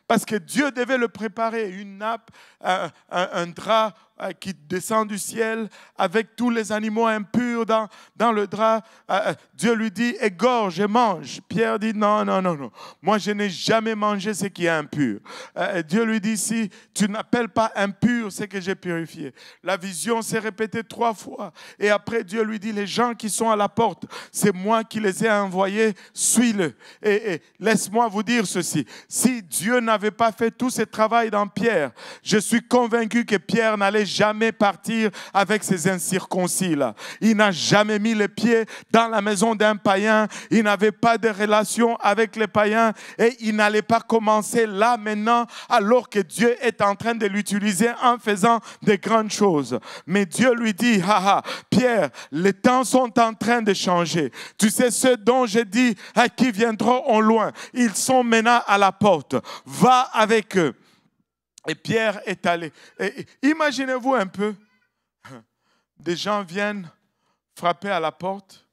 Parce que Dieu devait le préparer, une nappe, un drap qui descend du ciel avec tous les animaux impurs dans le drap. Dieu lui dit, égorge et mange. Pierre dit, non. Moi, je n'ai jamais mangé ce qui est impur. Dieu lui dit, si tu n'appelles pas impur ce que j'ai purifié. La vision s'est répétée 3 fois. Et après, Dieu lui dit, les gens qui sont à la porte, c'est moi qui les ai envoyés, suis-le. Et laisse-moi vous dire ceci. Si Dieu n'avait pas fait tout ce travail dans Pierre, je suis convaincu que Pierre n'allait jamais partir avec ces incirconcis-là. Il n'a jamais mis les pieds dans la maison d'un païen. Il n'avait pas de relation avec les païens et il n'allait pas commencer là maintenant alors que Dieu est en train de l'utiliser en faisant de grandes choses. Mais Dieu lui dit, Pierre, les temps sont en train de changer. Tu sais, ceux dont j'ai dit qui viendront au loin, ils sont maintenant à la porte. Va avec eux. Et Pierre est allé. Et imaginez-vous un peu, des gens viennent frapper à la porte,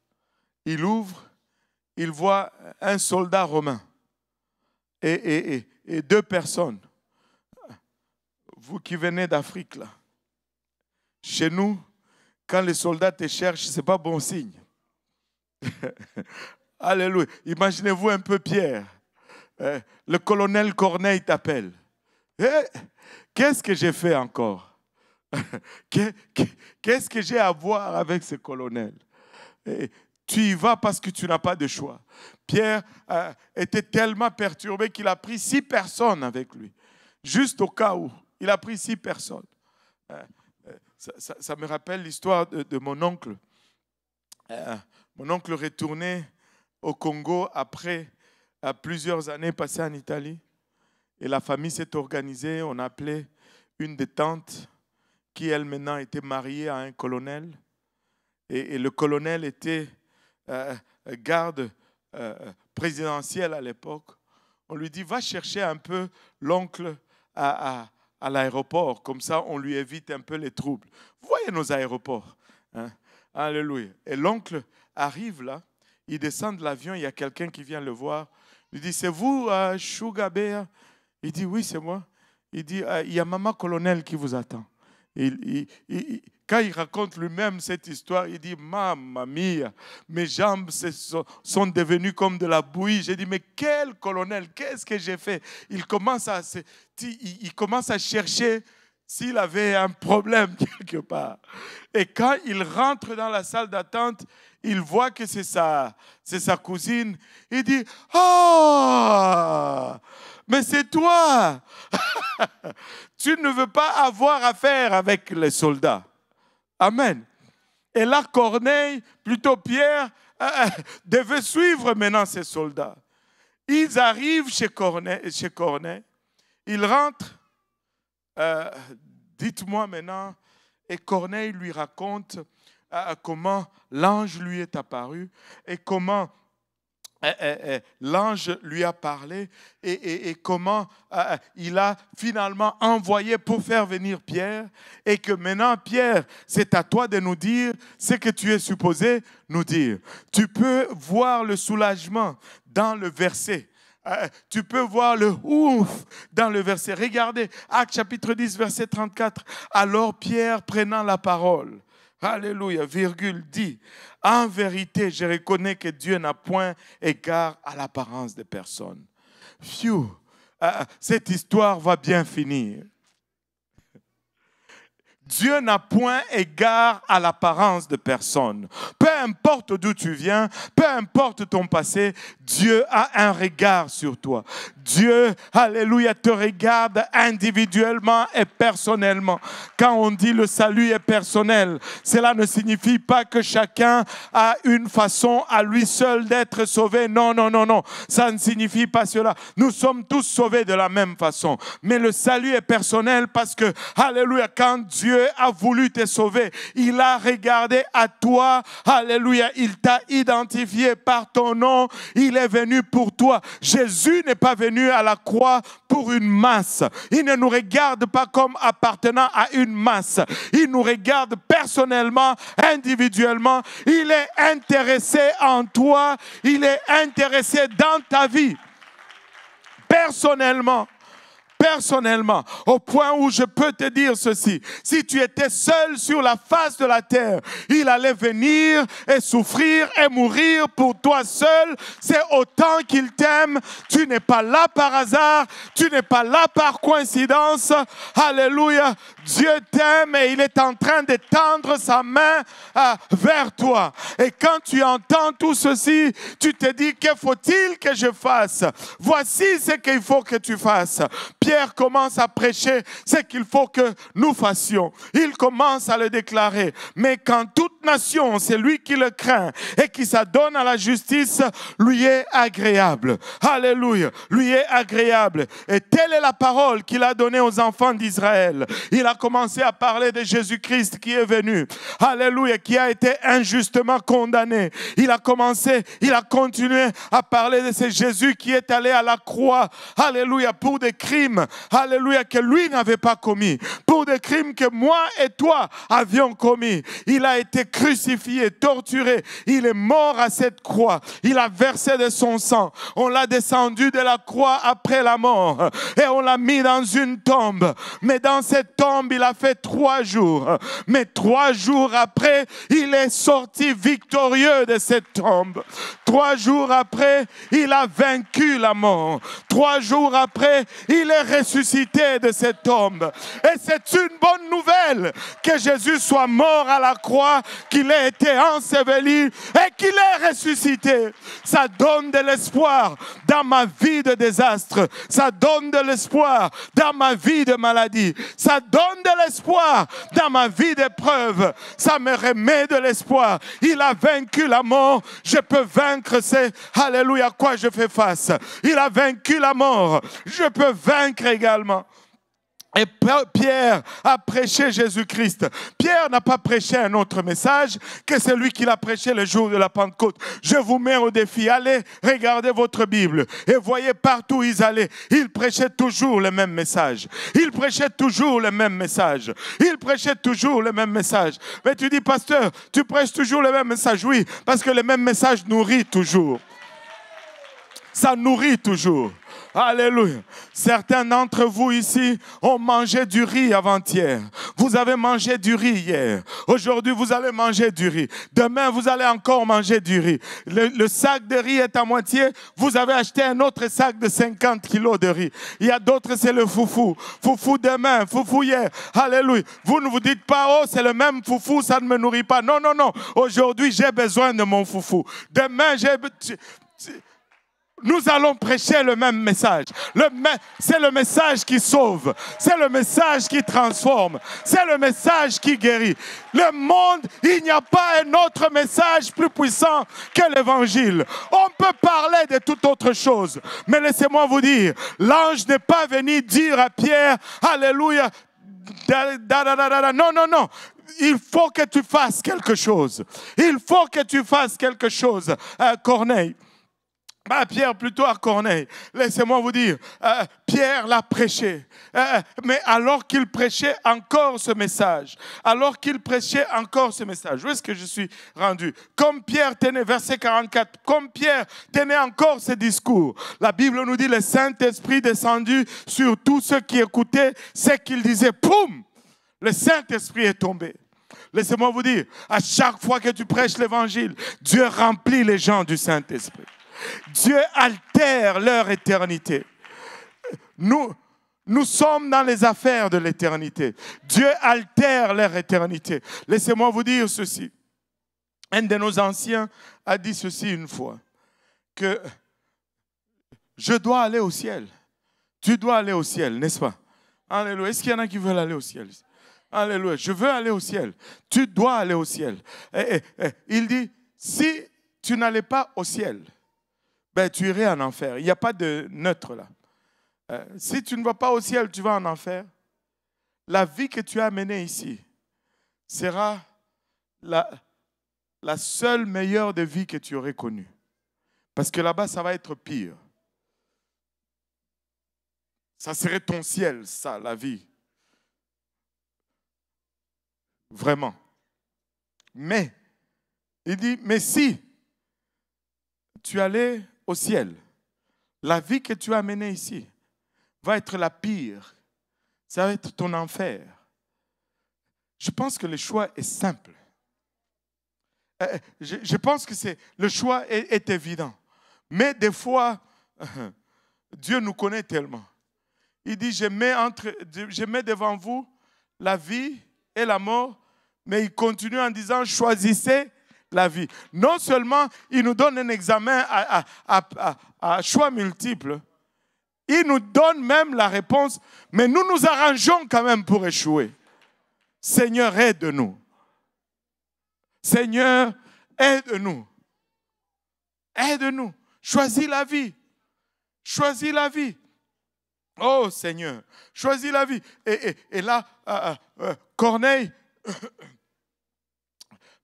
il ouvre, il voit un soldat romain et 2 personnes. Vous qui venez d'Afrique, là, chez nous, quand les soldats te cherchent, ce n'est pas bon signe. Alléluia. Imaginez-vous un peu Pierre. Le colonel Corneille t'appelle. Qu'est-ce que j'ai fait encore? Qu'est-ce que j'ai à voir avec ce colonel? Tu y vas parce que tu n'as pas de choix. Pierre était tellement perturbé qu'il a pris 6 personnes avec lui. Juste au cas où. Il a pris 6 personnes. Ça me rappelle l'histoire de mon oncle. Mon oncle retourné au Congo après plusieurs années passées en Italie. Et la famille s'est organisée. On a appelé une des tantes qui, elle, maintenant, était mariée à un colonel. Et le colonel était garde présidentiel à l'époque. On lui dit, va chercher un peu l'oncle à l'aéroport. Comme ça, on lui évite un peu les troubles. Vous voyez nos aéroports. Hein? Alléluia. Et l'oncle arrive là. Il descend de l'avion. Il y a quelqu'un qui vient le voir. Il lui dit, c'est vous, Chougabea? Il dit, oui, c'est moi. Il dit, il y a maman colonel qui vous attend. Quand il raconte lui-même cette histoire, il dit, mamma mia, mes jambes sont devenues comme de la bouillie. J'ai dit, mais quel colonel, qu'est-ce que j'ai fait? Il commence à chercher s'il avait un problème quelque part. Et quand il rentre dans la salle d'attente, il voit que c'est sa cousine. Il dit, « Oh, mais c'est toi! Tu ne veux pas avoir affaire avec les soldats. » Amen. Et là, Corneille, plutôt Pierre, devait suivre maintenant ces soldats. Ils arrivent chez Corneille. Ils rentrent. Dites-moi maintenant. Et Corneille lui raconte comment l'ange lui est apparu et comment l'ange lui a parlé et comment il a finalement envoyé pour faire venir Pierre et que maintenant Pierre, c'est à toi de nous dire ce que tu es supposé nous dire. Tu peux voir le soulagement dans le verset. Tu peux voir le ouf dans le verset. Regardez, Actes chapitre 10, verset 34. Alors Pierre, prenant la parole, alléluia, virgule, dit, en vérité, je reconnais que Dieu n'a point égard à l'apparence des personnes. Phew, cette histoire va bien finir. Dieu n'a point égard à l'apparence de personne. Peu importe d'où tu viens, peu importe ton passé, Dieu a un regard sur toi. Dieu, alléluia, te regarde individuellement et personnellement. Quand on dit le salut est personnel, cela ne signifie pas que chacun a une façon à lui seul d'être sauvé. Non, non, non, non. Ça ne signifie pas cela. Nous sommes tous sauvés de la même façon. Mais le salut est personnel parce que, alléluia, quand Dieu a voulu te sauver, il a regardé à toi, alléluia, il t'a identifié par ton nom, il est venu pour toi. Jésus n'est pas venu à la croix pour une masse. Il ne nous regarde pas comme appartenant à une masse. Il nous regarde personnellement, individuellement. Il est intéressé en toi. Il est intéressé dans ta vie. Personnellement, au point où je peux te dire ceci, si tu étais seul sur la face de la terre, il allait venir et souffrir et mourir pour toi seul. C'est autant qu'il t'aime. Tu n'es pas là par hasard, tu n'es pas là par coïncidence. Alléluia. Dieu t'aime et il est en train d'étendre sa main vers toi. Et quand tu entends tout ceci, tu te dis, que faut-il que je fasse? Voici ce qu'il faut que tu fasses. Pierre commence à prêcher ce qu'il faut que nous fassions. Il commence à le déclarer. Mais quand toute nation, c'est lui qui le craint et qui s'adonne à la justice, lui est agréable. Alléluia. Lui est agréable. Et telle est la parole qu'il a donnée aux enfants d'Israël. Il a commencé à parler de Jésus-Christ qui est venu. Alléluia. Qui a été injustement condamné. Il a continué à parler de ce Jésus qui est allé à la croix. Alléluia. Pour des crimes. Alléluia. Que lui n'avait pas commis. Pour des crimes que moi et toi avions commis. Il a été crucifié, torturé. Il est mort à cette croix. Il a versé de son sang. On l'a descendu de la croix après la mort. Et on l'a mis dans une tombe. Mais dans cette tombe, il a fait 3 jours. Mais 3 jours après, il est sorti victorieux de cette tombe. 3 jours après, il a vaincu la mort. 3 jours après, il est ressuscité de cette tombe. Et c'est une bonne nouvelle que Jésus soit mort à la croix, qu'il ait été enseveli et qu'il ait ressuscité. Ça donne de l'espoir dans ma vie de désastre. Ça donne de l'espoir dans ma vie de maladie. Ça donne de l'espoir dans ma vie d'épreuve. Ça me remet de l'espoir. Il a vaincu la mort. Je peux vaincre alléluia, à quoi je fais face. Il a vaincu la mort. Je peux vaincre également. Et Pierre a prêché Jésus-Christ. Pierre n'a pas prêché un autre message que celui qu'il a prêché le jour de la Pentecôte. Je vous mets au défi. Allez, regardez votre Bible et voyez partout où ils allaient. Ils prêchaient toujours le même message. Ils prêchaient toujours le même message. Ils prêchaient toujours le même message. Mais tu dis, pasteur, tu prêches toujours le même message. Oui, parce que le même message nourrit toujours. Ça nourrit toujours. Alléluia. Certains d'entre vous ici ont mangé du riz avant-hier. Vous avez mangé du riz hier. Aujourd'hui, vous allez manger du riz. Demain, vous allez encore manger du riz. Le sac de riz est à moitié. Vous avez acheté un autre sac de 50 kilos de riz. Il y a d'autres, c'est le foufou. Foufou demain, foufou hier. Alléluia. Vous ne vous dites pas, oh, c'est le même foufou, ça ne me nourrit pas. Non, non, non. Aujourd'hui, j'ai besoin de mon foufou. Demain, nous allons prêcher le même message. C'est le message qui sauve. C'est le message qui transforme. C'est le message qui guérit. Le monde, il n'y a pas un autre message plus puissant que l'évangile. On peut parler de toute autre chose. Mais laissez-moi vous dire, l'ange n'est pas venu dire à Pierre, Alléluia, non, non, non. Il faut que tu fasses quelque chose. Il faut que tu fasses quelque chose, Corneille. Pierre plutôt à Corneille. Laissez-moi vous dire, Pierre l'a prêché. Mais alors qu'il prêchait encore ce message, où est-ce que je suis rendu? Comme Pierre tenait, verset 44, comme Pierre tenait encore ce discours, la Bible nous dit, le Saint-Esprit descendu sur tous ceux qui écoutaient ce qu'il disait. Poum! Le Saint-Esprit est tombé. Laissez-moi vous dire, à chaque fois que tu prêches l'évangile, Dieu remplit les gens du Saint-Esprit. Dieu altère leur éternité. Nous sommes dans les affaires de l'éternité. Dieu altère leur éternité. Laissez-moi vous dire ceci. Un de nos anciens a dit ceci une fois, que je dois aller au ciel. Tu dois aller au ciel, n'est-ce pas? Alléluia. Est-ce qu'il y en a qui veulent aller au ciel? Alléluia. Je veux aller au ciel. Tu dois aller au ciel. Il dit, si tu n'allais pas au ciel, tu irais en enfer. Il n'y a pas de neutre là. Si tu ne vas pas au ciel, tu vas en enfer. La vie que tu as menée ici sera la seule meilleure de vie que tu aurais connue. Parce que là-bas, ça va être pire. Ça serait ton ciel, ça, la vie. Vraiment. Mais, il dit, mais si tu allais au ciel, la vie que tu as menée ici va être la pire. Ça va être ton enfer. Je pense que le choix est simple. Je pense que le choix est évident. Mais des fois, Dieu nous connaît tellement. Il dit, je mets devant vous la vie et la mort, mais il continue en disant, choisissez la vie. Non seulement il nous donne un examen à choix multiples, il nous donne même la réponse, mais nous nous arrangeons quand même pour échouer. Seigneur, aide-nous. Seigneur, aide-nous. Aide-nous. Choisis la vie. Choisis la vie. Oh Seigneur, choisis la vie. Et là, Corneille,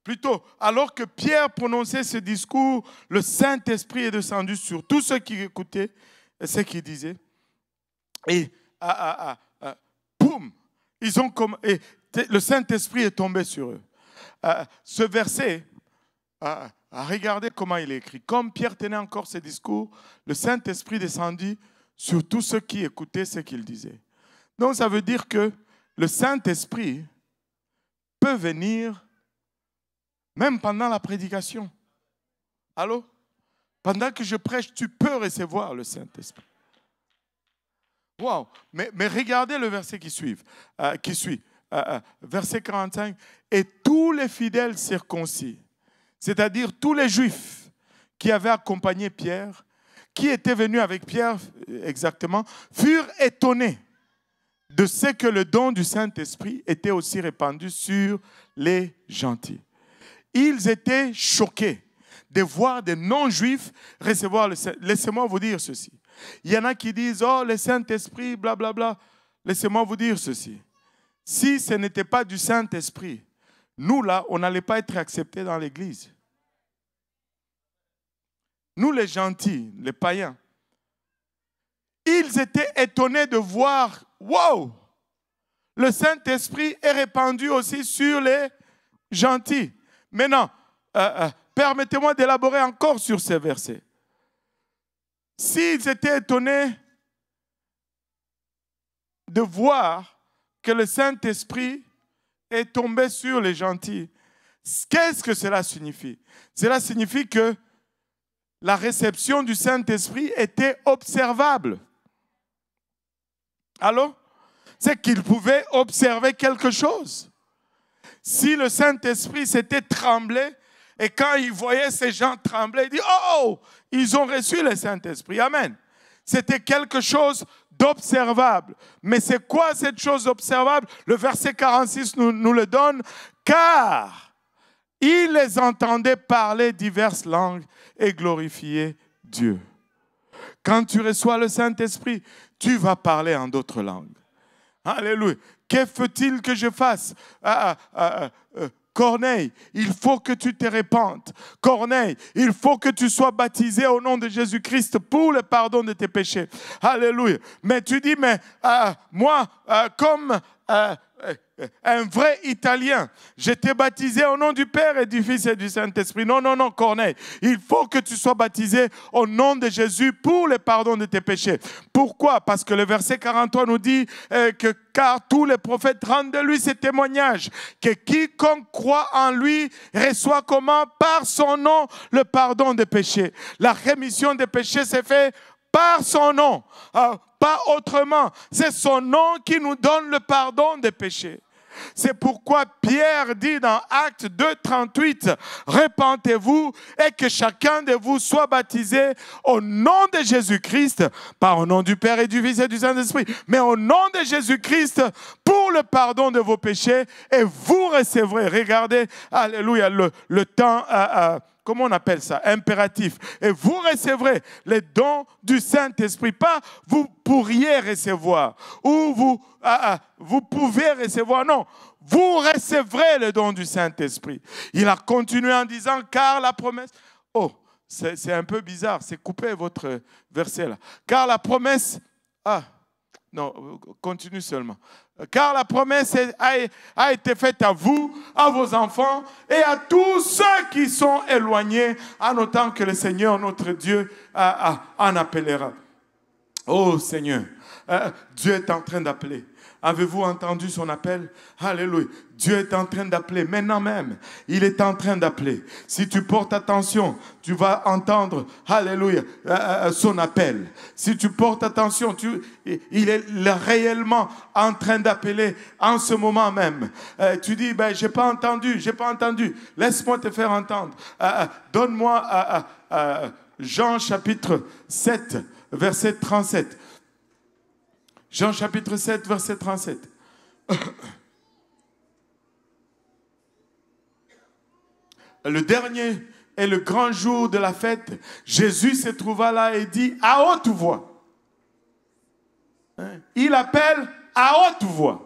plutôt, alors que Pierre prononçait ce discours, le Saint-Esprit est descendu sur tous ceux qui écoutaient ce qu'il disait. Et boum, le Saint-Esprit est tombé sur eux. Ce verset, regardez comment il est écrit. Comme Pierre tenait encore ce discours, le Saint-Esprit descendit sur tous ceux qui écoutaient ce qu'il disait. Donc ça veut dire que le Saint-Esprit peut venir même pendant la prédication. Allô? Pendant que je prêche, tu peux recevoir le Saint-Esprit. Wow! Mais regardez le verset qui suit. Verset 45. Et tous les fidèles circoncis, c'est-à-dire tous les Juifs qui avaient accompagné Pierre, qui étaient venus avec Pierre exactement, furent étonnés de ce que le don du Saint-Esprit était aussi répandu sur les gentils. Ils étaient choqués de voir des non-juifs recevoir le Saint-Esprit. Laissez-moi vous dire ceci. Il y en a qui disent, oh, le Saint-Esprit, blablabla. Laissez-moi vous dire ceci. Si ce n'était pas du Saint-Esprit, nous là, on n'allait pas être acceptés dans l'Église. Nous les gentils, les païens, ils étaient étonnés de voir, wow, le Saint-Esprit est répandu aussi sur les gentils. Maintenant, permettez-moi d'élaborer encore sur ces versets. S'ils étaient étonnés de voir que le Saint-Esprit est tombé sur les gentils. Qu'est-ce que cela signifie? Cela signifie que la réception du Saint-Esprit était observable. Allô? C'est qu'ils pouvaient observer quelque chose. Si le Saint-Esprit s'était tremblé, et quand il voyait ces gens trembler, il dit, oh, ils ont reçu le Saint-Esprit. Amen. C'était quelque chose d'observable. Mais c'est quoi cette chose observable? Le verset 46 nous le donne. Car ils les entendaient parler diverses langues et glorifier Dieu. Quand tu reçois le Saint-Esprit, tu vas parler en d'autres langues. Alléluia. Que faut-il que je fasse? Corneille, il faut que tu te répandes. Corneille, il faut que tu sois baptisé au nom de Jésus-Christ pour le pardon de tes péchés. Alléluia. Mais tu dis, mais moi, comme un vrai Italien, j'étais baptisé au nom du Père et du Fils et du Saint-Esprit. Non, non, non, Corneille. Il faut que tu sois baptisé au nom de Jésus pour le pardon de tes péchés. Pourquoi? Parce que le verset 43 nous dit que car tous les prophètes rendent de lui ces témoignages, que quiconque croit en lui reçoit comment? Par son nom le pardon des péchés. La rémission des péchés s'est faite par son nom, pas autrement. C'est son nom qui nous donne le pardon des péchés. C'est pourquoi Pierre dit dans Actes 2, 38, « Repentez-vous et que chacun de vous soit baptisé au nom de Jésus-Christ, pas au nom du Père et du Fils et du Saint-Esprit, mais au nom de Jésus-Christ pour le pardon de vos péchés et vous recevrez. » Regardez, alléluia, le temps... comment on appelle ça? Impératif. Et vous recevrez les dons du Saint-Esprit. Pas vous pourriez recevoir ou vous pouvez recevoir. Non, vous recevrez le don du Saint-Esprit. Il a continué en disant, car la promesse... Oh, c'est un peu bizarre. C'est coupé votre verset là. Car la promesse... Non, continue seulement. Car la promesse a été faite à vous, à vos enfants et à tous ceux qui sont éloignés, en autant que le Seigneur, notre Dieu, en appellera. Oh Seigneur, Dieu est en train d'appeler. Avez-vous entendu son appel? Alléluia. Dieu est en train d'appeler. Maintenant même, il est en train d'appeler. Si tu portes attention, tu vas entendre, alléluia, son appel. Si tu portes attention, il est réellement en train d'appeler en ce moment même. Tu dis, ben, j'ai pas entendu. Laisse-moi te faire entendre. Donne-moi Jean chapitre 7, verset 37. Jean chapitre 7, verset 37. Le dernier et le grand jour de la fête, Jésus se trouva là et dit à haute voix. Il appelle à haute voix.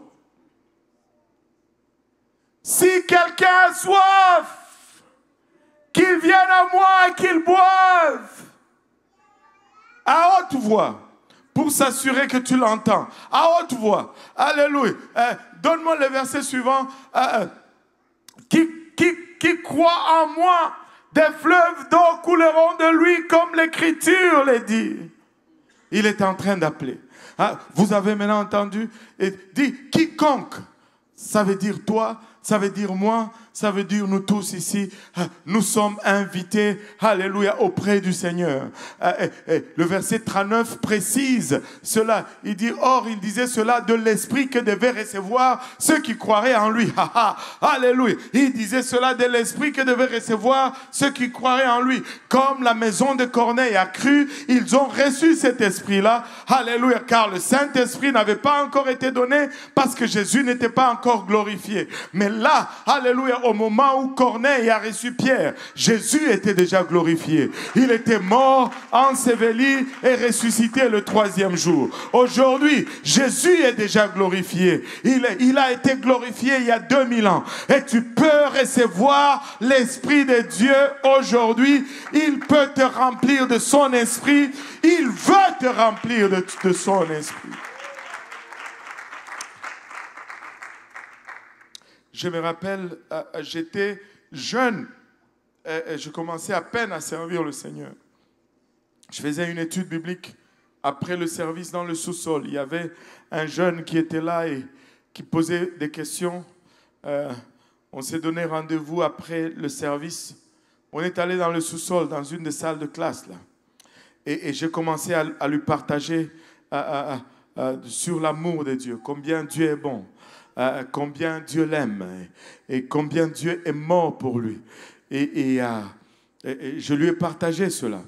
Si quelqu'un a soif, qu'il vienne à moi et qu'il boive. À haute voix. Pour s'assurer que tu l'entends. À haute voix. Alléluia. Donne-moi le verset suivant. Qui croit en moi, des fleuves d'eau couleront de lui comme l'Écriture le dit. Il est en train d'appeler. Vous avez maintenant entendu? Et dit quiconque. Ça veut dire toi, ça veut dire moi, ça veut dire nous tous ici. Nous sommes invités, alléluia, auprès du Seigneur. Le verset 39 précise cela. Il dit, or, il disait cela de l'Esprit que devaient recevoir ceux qui croiraient en lui. Alléluia. Il disait cela de l'Esprit que devaient recevoir ceux qui croiraient en lui. Comme la maison de Corneille a cru, ils ont reçu cet Esprit-là. Alléluia. Car le Saint-Esprit n'avait pas encore été donné parce que Jésus n'était pas encore glorifié. Mais là, alléluia, au moment où Corneille a reçu Pierre, Jésus était déjà glorifié. Il était mort, enseveli et ressuscité le 3e jour. Aujourd'hui, Jésus est déjà glorifié. Il a été glorifié il y a 2000 ans. Et tu peux recevoir l'Esprit de Dieu aujourd'hui. Il peut te remplir de son Esprit. Il veut te remplir de son Esprit. Je me rappelle, j'étais jeune, je commençais à peine à servir le Seigneur. Je faisais une étude biblique après le service dans le sous-sol. Il y avait un jeune qui était là et qui posait des questions. on s'est donné rendez-vous après le service. On est allé dans le sous-sol, dans une des salles de classe, là. Et j'ai commencé à lui partager sur l'amour de Dieu, combien Dieu est bon, combien Dieu l'aime et combien Dieu est mort pour lui. Et je lui ai partagé cela.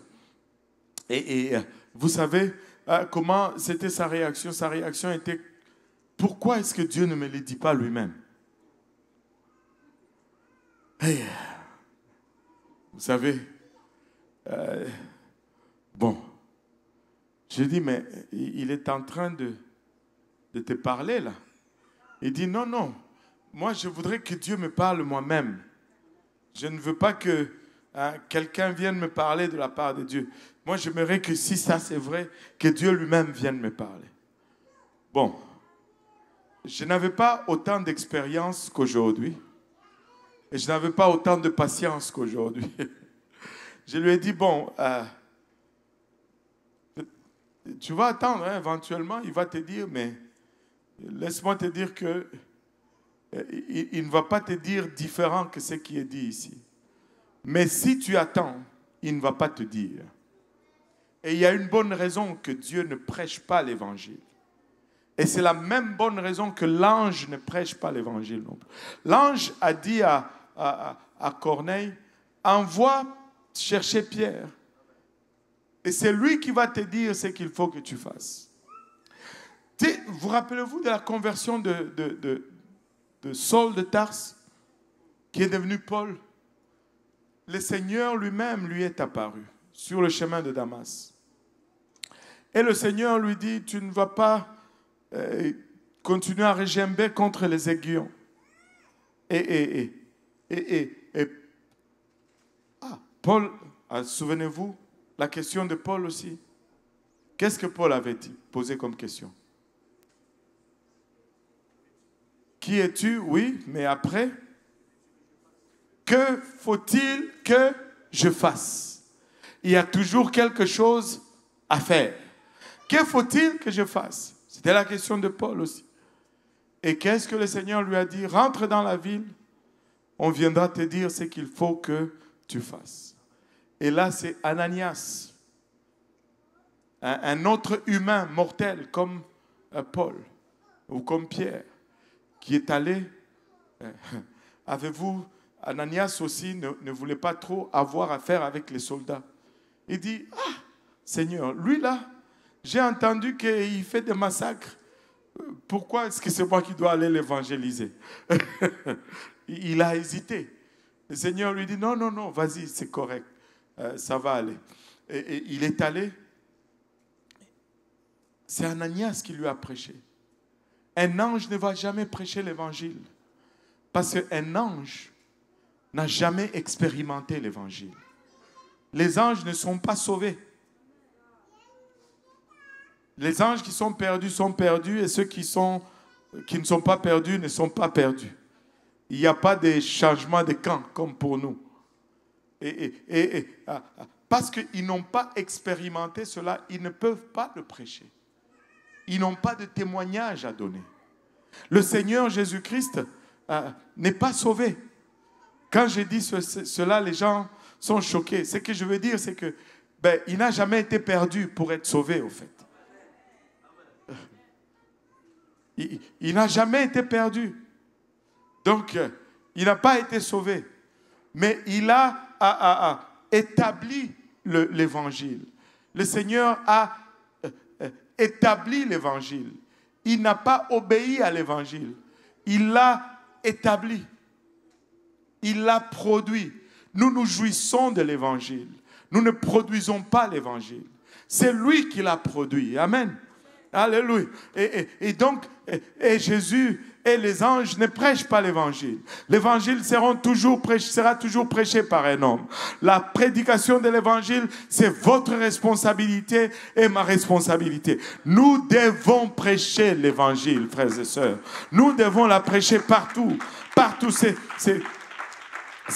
Et vous savez comment c'était sa réaction? Sa réaction était, pourquoi est-ce que Dieu ne me le dit pas lui-même? Et, vous savez, bon, j'ai dit, mais il est en train de te parler là. Il dit, non, non, moi je voudrais que Dieu me parle moi-même. Je ne veux pas que quelqu'un vienne me parler de la part de Dieu. Moi j'aimerais que si ça c'est vrai, que Dieu lui-même vienne me parler. Bon, je n'avais pas autant d'expérience qu'aujourd'hui. Et je n'avais pas autant de patience qu'aujourd'hui. Je lui ai dit, bon, tu vas attendre, hein, éventuellement, il va te dire, mais laisse-moi te dire que il ne va pas te dire différent que ce qui est dit ici. Mais si tu attends, il ne va pas te dire. Et il y a une bonne raison que Dieu ne prêche pas l'évangile. Et c'est la même bonne raison que l'ange ne prêche pas l'évangile non plus. L'ange a dit à Corneille, envoie chercher Pierre. Et c'est lui qui va te dire ce qu'il faut que tu fasses. Vous rappelez-vous de la conversion de Saul de Tarse, qui est devenu Paul? Le Seigneur lui-même lui est apparu sur le chemin de Damas. Et le Seigneur lui dit, tu ne vas pas continuer à régimber contre les aiguillons. Paul, souvenez-vous, la question de Paul aussi. Qu'est-ce que Paul avait posé comme question? Qui es-tu? Oui, mais après, que faut-il que je fasse? Il y a toujours quelque chose à faire. Que faut-il que je fasse? C'était la question de Paul aussi. Et qu'est-ce que le Seigneur lui a dit? Rentre dans la ville, on viendra te dire ce qu'il faut que tu fasses. Et là, c'est Ananias, un autre humain mortel comme Paul ou comme Pierre, qui est allé. Avez-vous, Ananias aussi ne voulait pas trop avoir affaire avec les soldats. Il dit, Seigneur, lui là, j'ai entendu qu'il fait des massacres. Pourquoi est-ce que c'est moi qui dois aller l'évangéliser? Il a hésité. Le Seigneur lui dit, non, non, non, vas-y, c'est correct. Ça va aller. Et il est allé. C'est Ananias qui lui a prêché. Un ange ne va jamais prêcher l'évangile. Parce qu'un ange n'a jamais expérimenté l'évangile. Les anges ne sont pas sauvés. Les anges qui sont perdus et ceux qui ne sont pas perdus ne sont pas perdus. Il n'y a pas de changement de camp comme pour nous. Parce qu'ils n'ont pas expérimenté cela, ils ne peuvent pas le prêcher. Ils n'ont pas de témoignage à donner. Le Seigneur Jésus-Christ n'est pas sauvé. Quand je dis cela, les gens sont choqués. Ce que je veux dire, c'est que il n'a jamais été perdu pour être sauvé, au fait. Il n'a jamais été perdu. Donc, il n'a pas été sauvé. Mais il a établi l'évangile. Le Seigneur a établi l'évangile. Il n'a pas obéi à l'évangile. Il l'a établi. Il l'a produit. Nous nous jouissons de l'évangile. Nous ne produisons pas l'évangile. C'est lui qui l'a produit. Amen. Alléluia. Et donc, Jésus et les anges ne prêchent pas l'évangile. L'évangile sera toujours prêché par un homme. La prédication de l'évangile, c'est votre responsabilité et ma responsabilité. Nous devons prêcher l'évangile, frères et sœurs. Nous devons la prêcher partout. Partout, c'est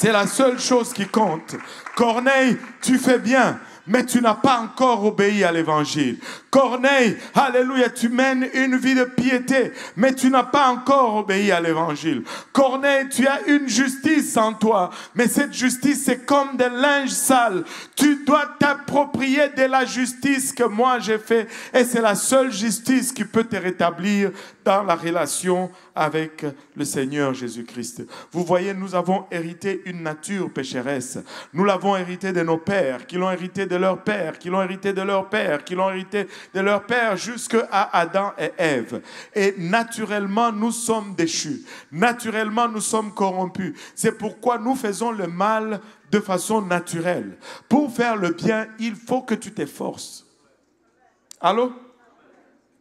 la seule chose qui compte. Corneille, tu fais bien. mais tu n'as pas encore obéi à l'évangile. Corneille, alléluia, tu mènes une vie de piété, mais tu n'as pas encore obéi à l'évangile. Corneille, tu as une justice en toi, mais cette justice, c'est comme des linges sales. Tu dois t'approprier de la justice que moi j'ai fait, et c'est la seule justice qui peut te rétablir dans la relation avec le Seigneur Jésus-Christ. Vous voyez, nous avons hérité une nature pécheresse. Nous l'avons hérité de nos pères, qui l'ont hérité de leur père, qui l'ont hérité de leur père, qui l'ont hérité de leur père, jusqu'à Adam et Ève. Et naturellement, nous sommes déchus. Naturellement, nous sommes corrompus. C'est pourquoi nous faisons le mal de façon naturelle. Pour faire le bien, il faut que tu t'efforces. Allô?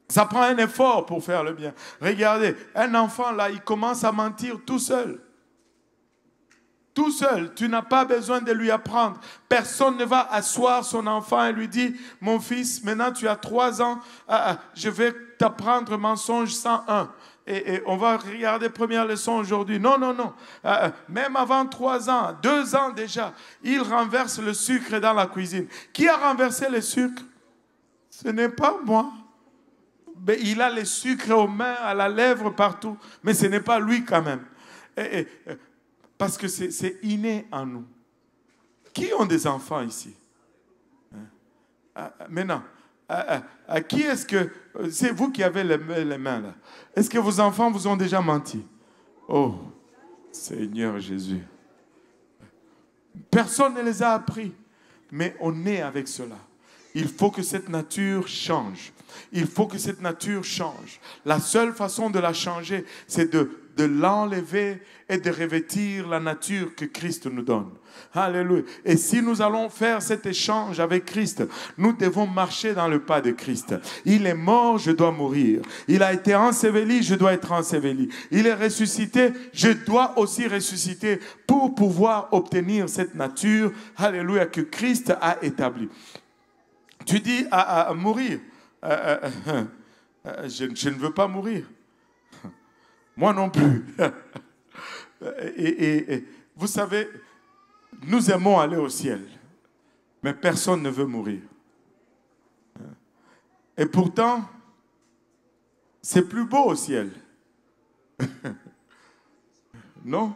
Ça prend un effort pour faire le bien. Regardez, un enfant là, il commence à mentir tout seul. Tout seul, tu n'as pas besoin de lui apprendre. Personne ne va asseoir son enfant et lui dire, mon fils, maintenant tu as 3 ans, je vais t'apprendre mensonge 101. Et on va regarder première leçon aujourd'hui. Non, non, non. Même avant 3 ans, 2 ans déjà, il renverse le sucre dans la cuisine. Qui a renversé le sucre? Ce n'est pas moi. Mais il a les sucres aux mains, à la lèvre, partout. Mais ce n'est pas lui quand même. Parce que c'est inné en nous. Qui ont des enfants ici? Maintenant, qui est-ce que... C'est vous qui avez les mains là. Est-ce que vos enfants vous ont déjà menti? Oh, Seigneur Jésus. Personne ne les a appris. Mais on est avec cela. Il faut que cette nature change. Il faut que cette nature change. La seule façon de la changer, c'est de l'enlever et de revêtir la nature que Christ nous donne. Alléluia. Et si nous allons faire cet échange avec Christ, nous devons marcher dans le pas de Christ. Il est mort, je dois mourir. Il a été enseveli, je dois être enseveli. Il est ressuscité, je dois aussi ressusciter pour pouvoir obtenir cette nature, alléluia, que Christ a établie. Tu dis à mourir. Je ne veux pas mourir. Moi non plus. Et vous savez, nous aimons aller au ciel, mais personne ne veut mourir. Et pourtant, c'est plus beau au ciel. Non?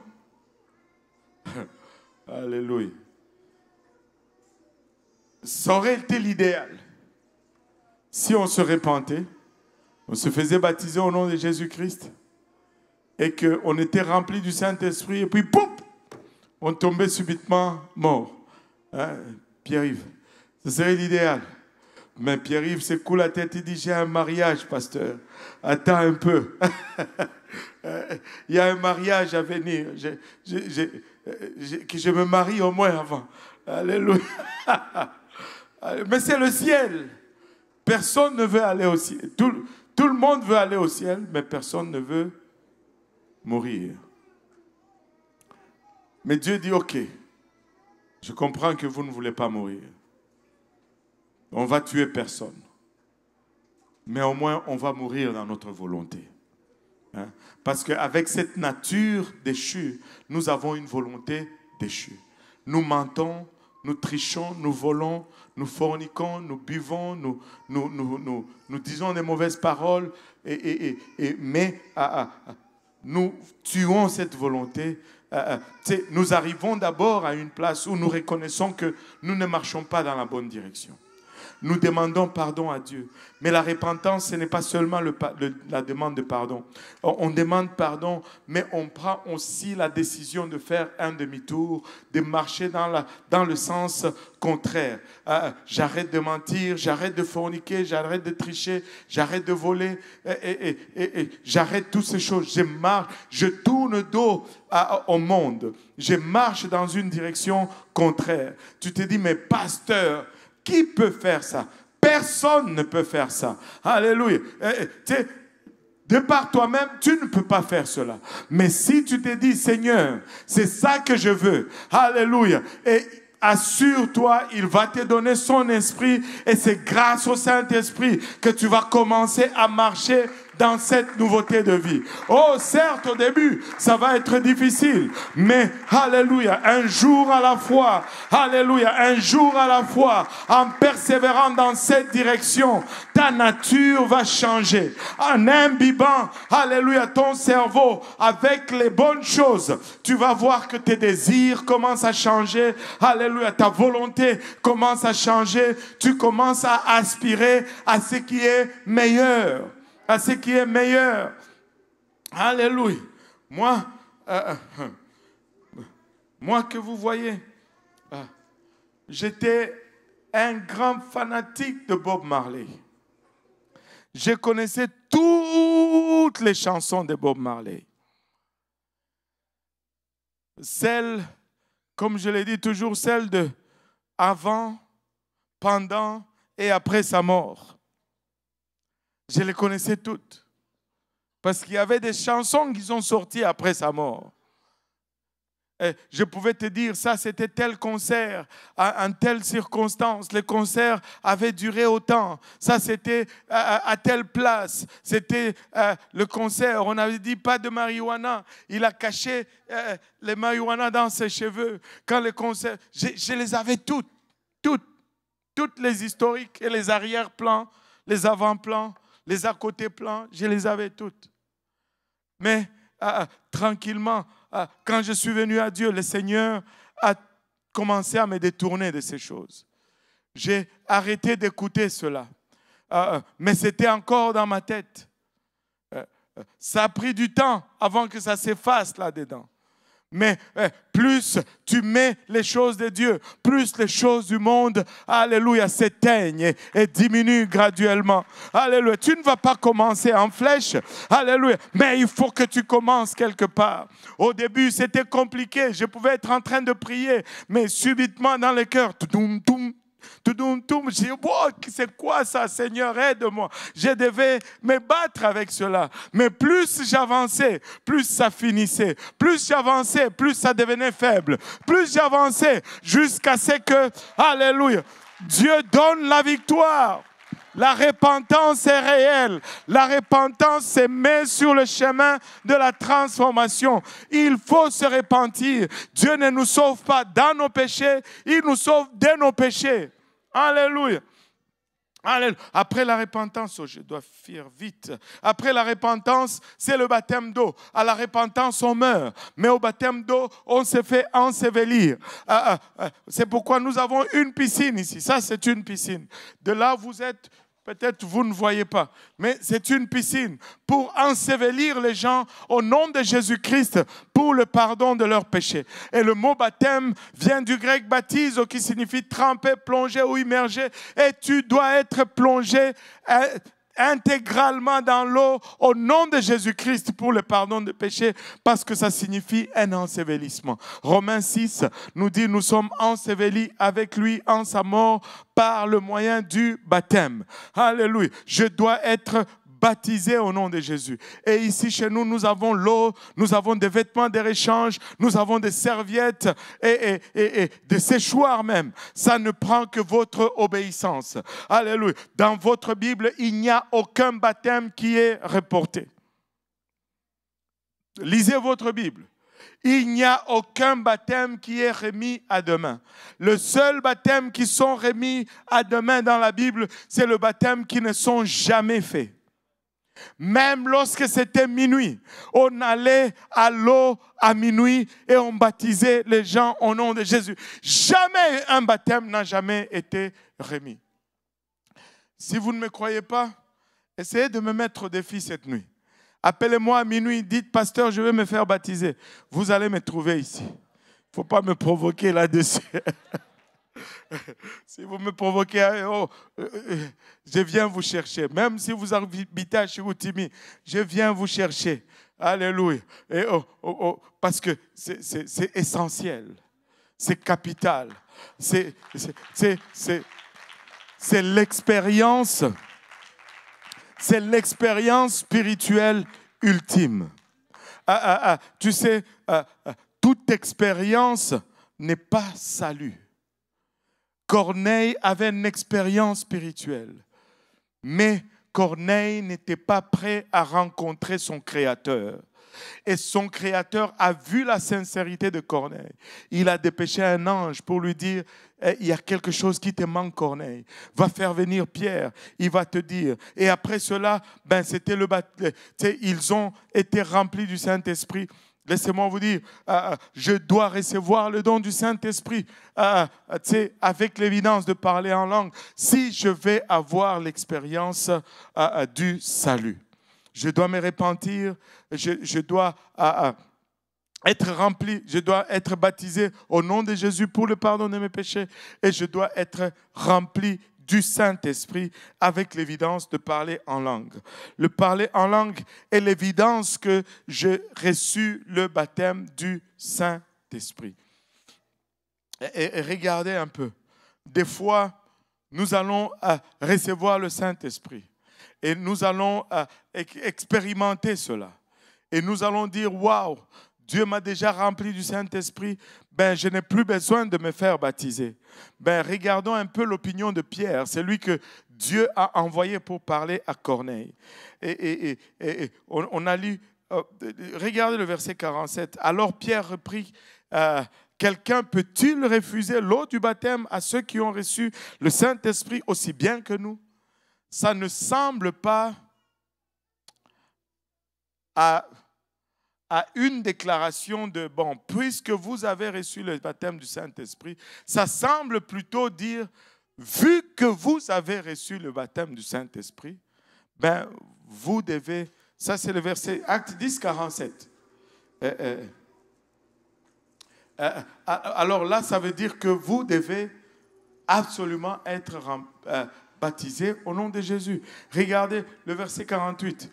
Alléluia. Ça aurait été l'idéal. Si on se repentait, on se faisait baptiser au nom de Jésus-Christ et qu'on était rempli du Saint-Esprit et puis pouf, on tombait subitement mort. Hein? Pierre-Yves, ce serait l'idéal. Mais Pierre-Yves secoue la tête et dit, j'ai un mariage, pasteur. Attends un peu. Il y a un mariage à venir. Que je me marie au moins avant. Alléluia. Mais c'est le ciel. Personne ne veut aller au ciel. Tout le monde veut aller au ciel, mais personne ne veut mourir. Mais Dieu dit, ok, je comprends que vous ne voulez pas mourir. On va tuer personne. Mais au moins, on va mourir dans notre volonté. Hein? Parce qu'avec cette nature déchue, nous avons une volonté déchue. Nous mentons, nous trichons, nous volons, nous forniquons, nous buvons, nous disons des mauvaises paroles, mais nous tuons cette volonté. Nous arrivons d'abord à une place où nous reconnaissons que nous ne marchons pas dans la bonne direction. Nous demandons pardon à Dieu. Mais la repentance, ce n'est pas seulement la demande de pardon. On demande pardon, mais on prend aussi la décision de faire un demi-tour, de marcher dans le sens contraire. J'arrête de mentir, j'arrête de forniquer, j'arrête de tricher, j'arrête de voler, j'arrête toutes ces choses. Je marche, je tourne dos au monde. Je marche dans une direction contraire. Tu te dis, mais pasteur, qui peut faire ça? Personne ne peut faire ça. Alléluia. De par toi-même, tu ne peux pas faire cela. Mais si tu te dis, Seigneur, c'est ça que je veux. Alléluia. Et assure-toi, il va te donner son esprit. Et c'est grâce au Saint-Esprit que tu vas commencer à marcher dans cette nouveauté de vie. Oh, certes, au début, ça va être difficile, mais alléluia, un jour à la fois, alléluia, un jour à la fois, en persévérant dans cette direction, ta nature va changer. En imbibant, alléluia, ton cerveau avec les bonnes choses, tu vas voir que tes désirs commencent à changer. Alléluia, ta volonté commence à changer. Tu commences à aspirer à ce qui est meilleur. À ce qui est meilleur. Alléluia. Moi que vous voyez, j'étais un grand fanatique de Bob Marley. Je connaissais toutes les chansons de Bob Marley. Celles, comme je l'ai dit toujours, celles de avant, pendant et après sa mort. Je les connaissais toutes. Parce qu'il y avait des chansons qui sont sorties après sa mort. Et je pouvais te dire, ça c'était tel concert, en telle circonstance. Les concerts avaient duré autant. Ça c'était à telle place. C'était le concert. On avait dit pas de marijuana. Il a caché les marijuana dans ses cheveux. Quand le concert, je les avais toutes les historiques et les arrière-plans, les avant-plans, les à-côté-plans, je les avais toutes. Mais tranquillement, quand je suis venu à Dieu, le Seigneur a commencé à me détourner de ces choses. J'ai arrêté d'écouter cela. Mais c'était encore dans ma tête. Ça a pris du temps avant que ça s'efface là-dedans. Mais plus tu mets les choses de Dieu, plus les choses du monde, alléluia, s'éteignent et diminuent graduellement. Alléluia. Tu ne vas pas commencer en flèche, alléluia, mais il faut que tu commences quelque part. Au début, c'était compliqué. Je pouvais être en train de prier, mais subitement dans le cœur, je dis, wow, c'est quoi ça, Seigneur, aide-moi. Je devais me battre avec cela. Mais plus j'avançais, plus ça finissait. Plus j'avançais, plus ça devenait faible. Plus j'avançais jusqu'à ce que, alléluia, Dieu donne la victoire. La repentance est réelle. La repentance se met sur le chemin de la transformation. Il faut se repentir. Dieu ne nous sauve pas dans nos péchés, il nous sauve de nos péchés. Alléluia. Alléluia. Après la repentance, oh, je dois faire vite. Après la repentance, c'est le baptême d'eau. À la repentance, on meurt. Mais au baptême d'eau, on se fait ensevelir. C'est pourquoi nous avons une piscine ici. Ça, c'est une piscine. De là, vous êtes... Peut-être vous ne voyez pas, mais c'est une piscine pour ensevelir les gens au nom de Jésus-Christ pour le pardon de leurs péchés. Et le mot baptême vient du grec baptizo qui signifie tremper, plonger ou immerger. Et tu dois être plongé intégralement dans l'eau au nom de Jésus-Christ pour le pardon des péchés parce que ça signifie un ensevelissement. Romains 6 nous dit nous sommes ensevelis avec lui en sa mort par le moyen du baptême. Alléluia. Je dois être baptisés au nom de Jésus. Et ici, chez nous, nous avons l'eau, nous avons des vêtements de réchange, nous avons des serviettes et des séchoirs même. Ça ne prend que votre obéissance. Alléluia. Dans votre Bible, il n'y a aucun baptême qui est reporté. Lisez votre Bible. Il n'y a aucun baptême qui est remis à demain. Le seul baptême qui sont remis à demain dans la Bible, c'est le baptême qui ne sont jamais faits. Même lorsque c'était minuit, on allait à l'eau à minuit et on baptisait les gens au nom de Jésus. Jamais un baptême n'a jamais été remis. Si vous ne me croyez pas, essayez de me mettre au défi cette nuit. Appelez-moi à minuit, dites, pasteur, je vais me faire baptiser. Vous allez me trouver ici. Il ne faut pas me provoquer là-dessus. Si vous me provoquez, je viens vous chercher. Même si vous habitez à Chicoutimi, je viens vous chercher. Alléluia. Et parce que c'est essentiel. C'est capital. C'est l'expérience. C'est l'expérience spirituelle ultime. Tu sais, toute expérience n'est pas salut. Corneille avait une expérience spirituelle. Mais Corneille n'était pas prêt à rencontrer son Créateur. Et son Créateur a vu la sincérité de Corneille. Il a dépêché un ange pour lui dire, il y a quelque chose qui te manque, Corneille. Va faire venir Pierre, il va te dire. Et après cela, c'était le baptême. Ils ont été remplis du Saint-Esprit. Laissez-moi vous dire, je dois recevoir le don du Saint-Esprit avec l'évidence de parler en langue si je vais avoir l'expérience du salut. Je dois me repentir, je dois être rempli, je dois être baptisé au nom de Jésus pour le pardon de mes péchés et je dois être rempli du Saint-Esprit avec l'évidence de parler en langue. Le parler en langue est l'évidence que j'ai reçu le baptême du Saint-Esprit. Et regardez un peu. Des fois, nous allons recevoir le Saint-Esprit et nous allons expérimenter cela. Et nous allons dire, waouh, Dieu m'a déjà rempli du Saint-Esprit, je n'ai plus besoin de me faire baptiser. Regardons un peu l'opinion de Pierre, c'est lui que Dieu a envoyé pour parler à Corneille. Et on a lu, regardez le verset 47. Alors Pierre reprit, quelqu'un peut-il refuser l'eau du baptême à ceux qui ont reçu le Saint-Esprit aussi bien que nous? Ça ne semble pas à une déclaration de, puisque vous avez reçu le baptême du Saint-Esprit, ça semble plutôt dire, vu que vous avez reçu le baptême du Saint-Esprit, vous devez, ça c'est le verset Acte 10, 47. Alors là, ça veut dire que vous devez absolument être baptisé au nom de Jésus. Regardez le verset 48.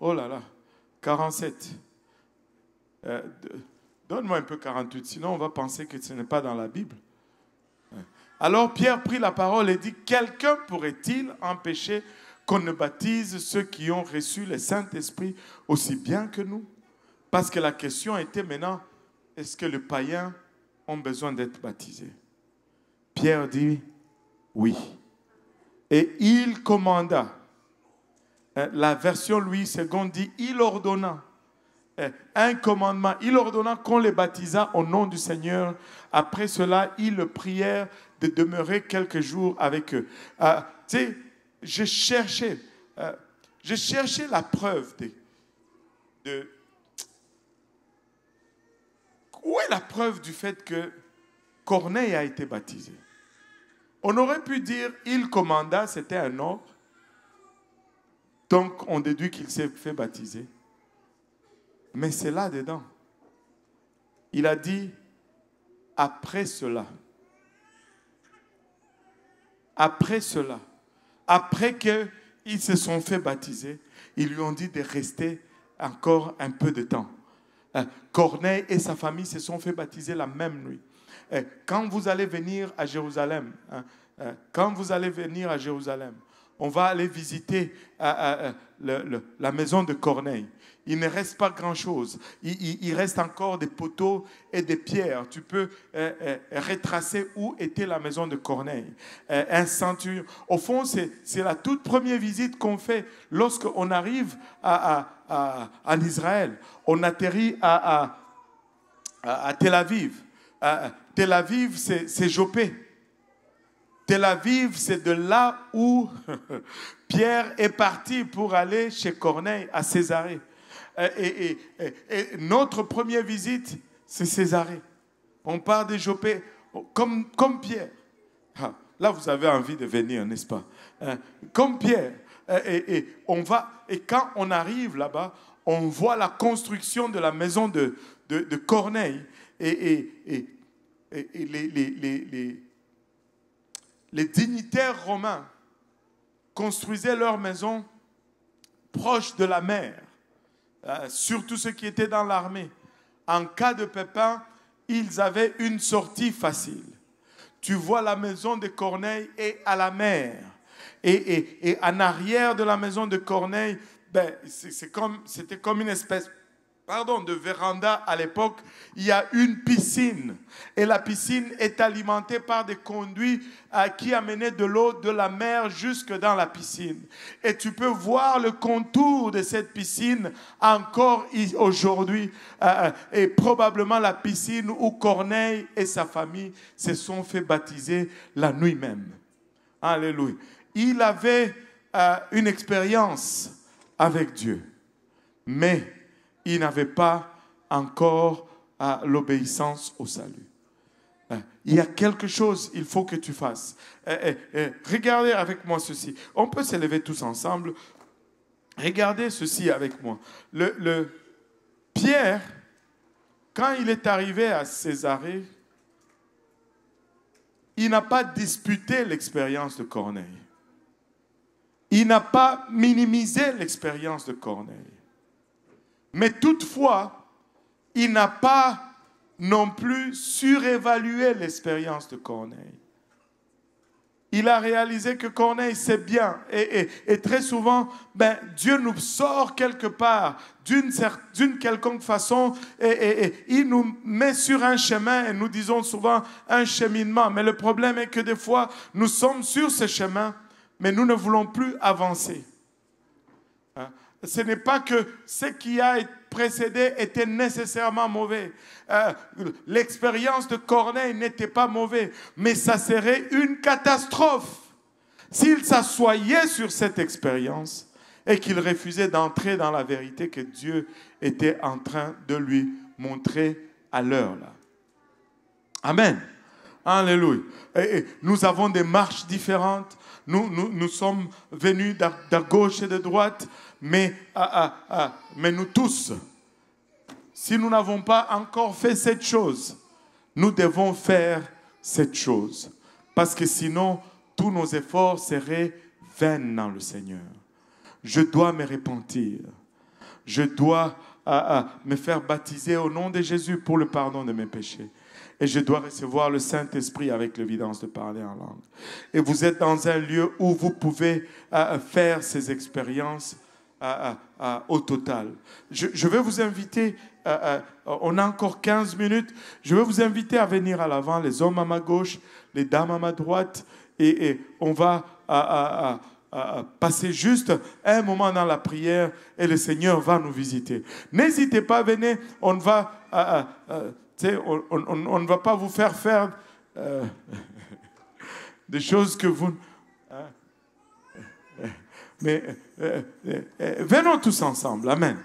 Oh là là, 47. Donne-moi un peu 48, sinon on va penser que ce n'est pas dans la Bible. Alors Pierre prit la parole et dit, quelqu'un pourrait-il empêcher qu'on ne baptise ceux qui ont reçu le Saint-Esprit aussi bien que nous? Parce que la question était maintenant, est-ce que les païens ont besoin d'être baptisés? Pierre dit, oui. Et il commanda. La version Louis II dit, il ordonna. Un commandement. Il ordonna qu'on les baptisât au nom du Seigneur. Après cela, ils le prièrent de demeurer quelques jours avec eux. Je cherchais la preuve où est la preuve du fait que Corneille a été baptisé? On aurait pu dire, il commanda, c'était un ordre. Donc, on déduit qu'il s'est fait baptiser. Mais c'est là-dedans. Il a dit, après cela, après qu'ils se sont fait baptiser, ils lui ont dit de rester encore un peu de temps. Corneille et sa famille se sont fait baptiser la même nuit. Quand vous allez venir à Jérusalem, on va aller visiter la maison de Corneille. Il ne reste pas grand-chose. Il reste encore des poteaux et des pierres. Tu peux retracer où était la maison de Corneille. Un centurion. Au fond, c'est la toute première visite qu'on fait lorsqu'on arrive en Israël. On atterrit à Tel Aviv. Tel Aviv, c'est Joppé. Tel Aviv, c'est de là où Pierre est parti pour aller chez Corneille à Césarée. Et notre première visite, c'est Césarée. On part de Joppé comme Pierre. Là, vous avez envie de venir, n'est-ce pas? Comme Pierre. Et quand on arrive là-bas, on voit la construction de la maison de Corneille. Et les dignitaires romains construisaient leur maison proche de la mer, surtout ceux qui étaient dans l'armée. En cas de pépin, ils avaient une sortie facile. Tu vois, la maison de Corneille est à la mer. Et en arrière de la maison de Corneille, c'était comme une espèce de véranda à l'époque, il y a une piscine. Et la piscine est alimentée par des conduits qui amenaient de l'eau de la mer jusque dans la piscine. Et tu peux voir le contour de cette piscine encore aujourd'hui. Et probablement la piscine où Corneille et sa famille se sont fait baptiser la nuit même. Alléluia. Il avait une expérience avec Dieu. Mais il n'avait pas encore l'obéissance au salut. Il y a quelque chose qu'il faut que tu fasses. Regardez avec moi ceci. On peut se lever tous ensemble. Regardez ceci avec moi. Pierre, quand il est arrivé à Césarée, il n'a pas disputé l'expérience de Corneille. Il n'a pas minimisé l'expérience de Corneille. Mais toutefois, il n'a pas non plus surévalué l'expérience de Corneille. Il a réalisé que Corneille, c'est bien. Et très souvent, Dieu nous sort quelque part d'une quelconque façon et il nous met sur un chemin et nous disons souvent un cheminement. Mais le problème est que des fois, nous sommes sur ce chemin, mais nous ne voulons plus avancer. Ce n'est pas que ce qui a précédé était nécessairement mauvais. L'expérience de Corneille n'était pas mauvaise, mais ça serait une catastrophe s'il s'assoyait sur cette expérience et qu'il refusait d'entrer dans la vérité que Dieu était en train de lui montrer à l'heure là. Amen. Alléluia. Et nous avons des marches différentes. Nous sommes venus de gauche et de droite, mais nous tous, si nous n'avons pas encore fait cette chose, nous devons faire cette chose. Parce que sinon, tous nos efforts seraient vains dans le Seigneur. Je dois me repentir. Je dois me faire baptiser au nom de Jésus pour le pardon de mes péchés. Et je dois recevoir le Saint-Esprit avec l'évidence de parler en langue. Et vous êtes dans un lieu où vous pouvez faire ces expériences au total. Je vais vous inviter, on a encore 15 minutes, je vais vous inviter à venir à l'avant, les hommes à ma gauche, les dames à ma droite, et on va passer juste un moment dans la prière et le Seigneur va nous visiter. N'hésitez pas, venez, on va... on ne va pas vous faire des choses que vous... mais venons tous ensemble. Amen.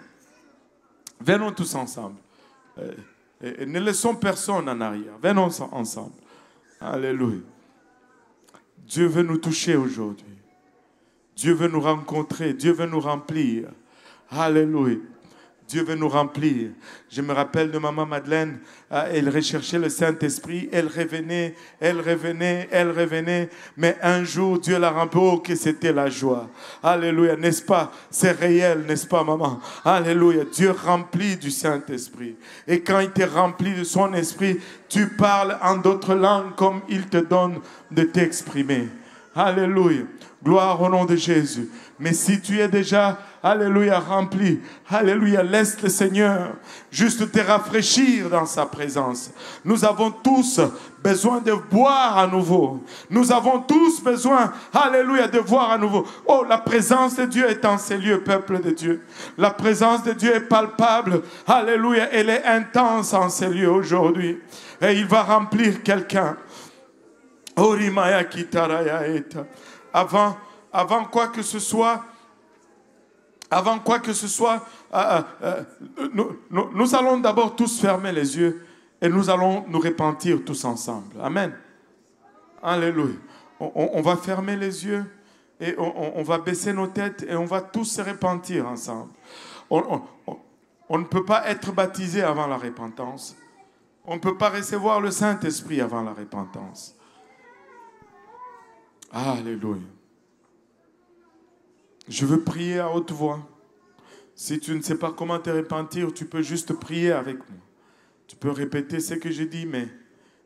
Venons tous ensemble. Ne laissons personne en arrière. Venons ensemble. Alléluia. Dieu veut nous toucher aujourd'hui. Dieu veut nous rencontrer. Dieu veut nous remplir. Alléluia. Dieu veut nous remplir. Je me rappelle de maman Madeleine, elle recherchait le Saint-Esprit, elle revenait, mais un jour Dieu l'a rempli, oh que c'était la joie. Alléluia, n'est-ce pas? C'est réel, n'est-ce pas maman? Alléluia, Dieu remplit du Saint-Esprit. Et quand il t'est rempli de son esprit, tu parles en d'autres langues comme il te donne de t'exprimer. Alléluia, gloire au nom de Jésus. Mais si tu es déjà, alléluia, rempli, alléluia, laisse le Seigneur juste te rafraîchir dans sa présence. Nous avons tous besoin de boire à nouveau. Nous avons tous besoin, alléluia, de voir à nouveau. Oh, la présence de Dieu est en ces lieux, peuple de Dieu. La présence de Dieu est palpable, alléluia, elle est intense en ces lieux aujourd'hui. Et il va remplir quelqu'un. Avant quoi que ce soit, nous allons d'abord tous fermer les yeux et nous allons nous repentir tous ensemble. Amen. Alléluia. On va fermer les yeux et on va baisser nos têtes et on va tous se repentir ensemble. On ne peut pas être baptisé avant la repentance. On ne peut pas recevoir le Saint-Esprit avant la repentance. Alléluia. Je veux prier à haute voix. Si tu ne sais pas comment te repentir, tu peux juste prier avec moi. Tu peux répéter ce que j'ai dit, mais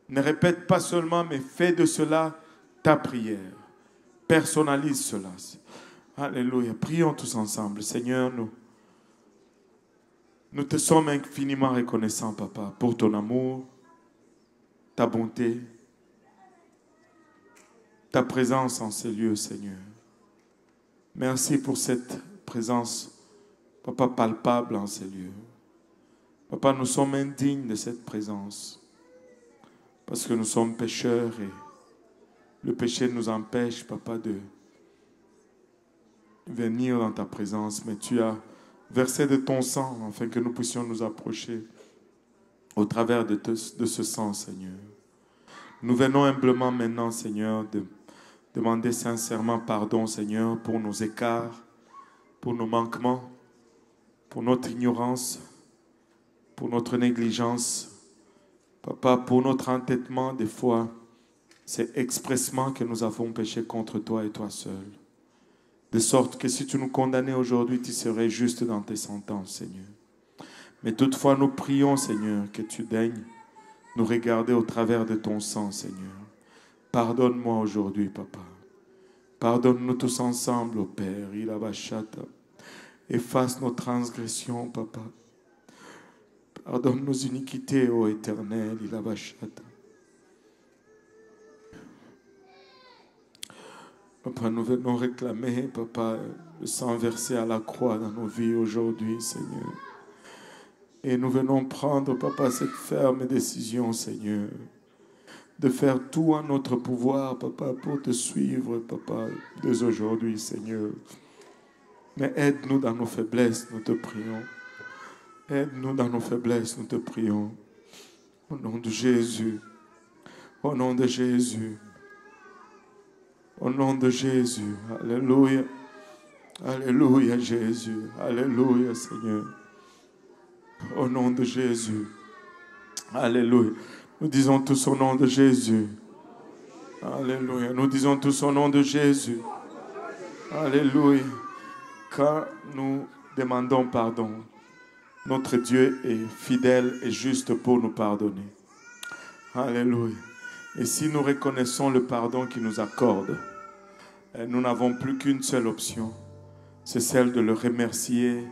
ne répète pas seulement, mais fais de cela ta prière. Personnalise cela. Alléluia. Prions tous ensemble. Seigneur, Nous te sommes infiniment reconnaissants, Papa, pour ton amour, ta bonté, ta présence en ces lieux, Seigneur. Merci pour cette présence, Papa, palpable en ces lieux. Papa, nous sommes indignes de cette présence parce que nous sommes pécheurs et le péché nous empêche, Papa, de venir dans ta présence. Mais tu as versé de ton sang afin que nous puissions nous approcher au travers de ce sang, Seigneur. Nous venons humblement maintenant, Seigneur, de demander sincèrement pardon, Seigneur, pour nos écarts, pour nos manquements, pour notre ignorance, pour notre négligence. Papa, pour notre entêtement, des fois, c'est expressement que nous avons péché contre toi et toi seul. De sorte que si tu nous condamnais aujourd'hui, tu serais juste dans tes sentences, Seigneur. Mais toutefois, nous prions, Seigneur, que tu daignes nous regarder au travers de ton sang, Seigneur. Pardonne-moi aujourd'hui, Papa. Pardonne-nous tous ensemble, ô Père. Ilabashata. Efface nos transgressions, Papa. Pardonne nos iniquités, ô Éternel. Ilabashata. Papa, nous venons réclamer, Papa, le sang versé à la croix dans nos vies aujourd'hui, Seigneur. Et nous venons prendre, Papa, cette ferme décision, Seigneur, de faire tout en notre pouvoir, Papa, pour te suivre, Papa, dès aujourd'hui, Seigneur. Mais aide-nous dans nos faiblesses, nous te prions. Aide-nous dans nos faiblesses, nous te prions. Au nom de Jésus. Au nom de Jésus. Au nom de Jésus. Alléluia. Alléluia, Jésus. Alléluia, Seigneur. Au nom de Jésus. Alléluia. Nous disons tous au nom de Jésus. Alléluia. Nous disons tous au nom de Jésus. Alléluia. Quand nous demandons pardon, notre Dieu est fidèle et juste pour nous pardonner. Alléluia. Et si nous reconnaissons le pardon qu'il nous accorde, nous n'avons plus qu'une seule option. C'est celle de le remercier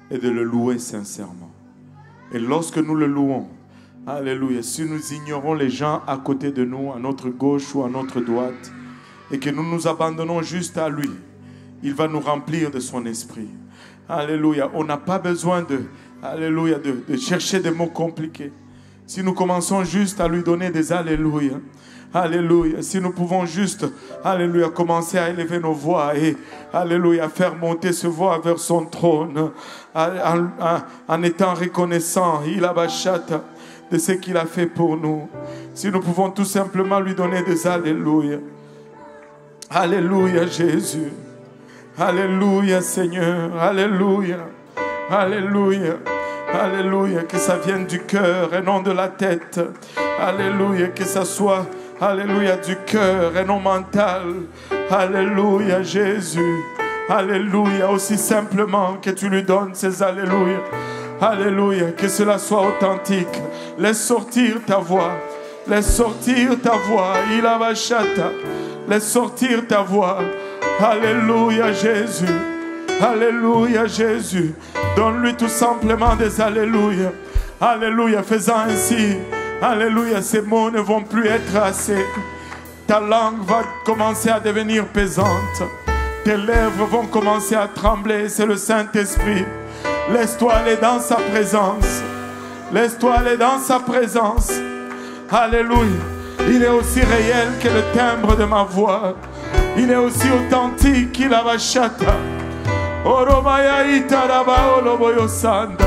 et de le louer sincèrement. Et lorsque nous le louons, alléluia, si nous ignorons les gens à côté de nous, à notre gauche ou à notre droite, et que nous nous abandonnons juste à lui, il va nous remplir de son esprit. Alléluia. On n'a pas besoin alléluia, de chercher des mots compliqués. Si nous commençons juste à lui donner des alléluia, alléluia, si nous pouvons juste, alléluia, commencer à élever nos voix et, alléluia, faire monter ce voix vers son trône, en étant reconnaissant, il a bachata, de ce qu'il a fait pour nous. Si nous pouvons tout simplement lui donner des alléluia. Alléluia, Jésus. Alléluia, Seigneur. Alléluia. Alléluia. Alléluia. Que ça vienne du cœur et non de la tête. Alléluia. Que ça soit, alléluia, du cœur et non mental. Alléluia, Jésus. Alléluia. Aussi simplement que tu lui donnes ces alléluia. Alléluia. Que cela soit authentique. Laisse sortir ta voix. Laisse sortir ta voix. Il a bachata. Laisse sortir ta voix. Alléluia, Jésus. Alléluia, Jésus. Donne-lui tout simplement des alléluia. Alléluia. Faisant ainsi, alléluia, ces mots ne vont plus être assez. Ta langue va commencer à devenir pesante. Tes lèvres vont commencer à trembler. C'est le Saint-Esprit. Laisse-toi aller dans sa présence. Laisse-toi aller dans sa présence. Alléluia. Il est aussi réel que le timbre de ma voix. Il est aussi authentique qu'il a bachata. Oromaya itaraba oloboyo sanda.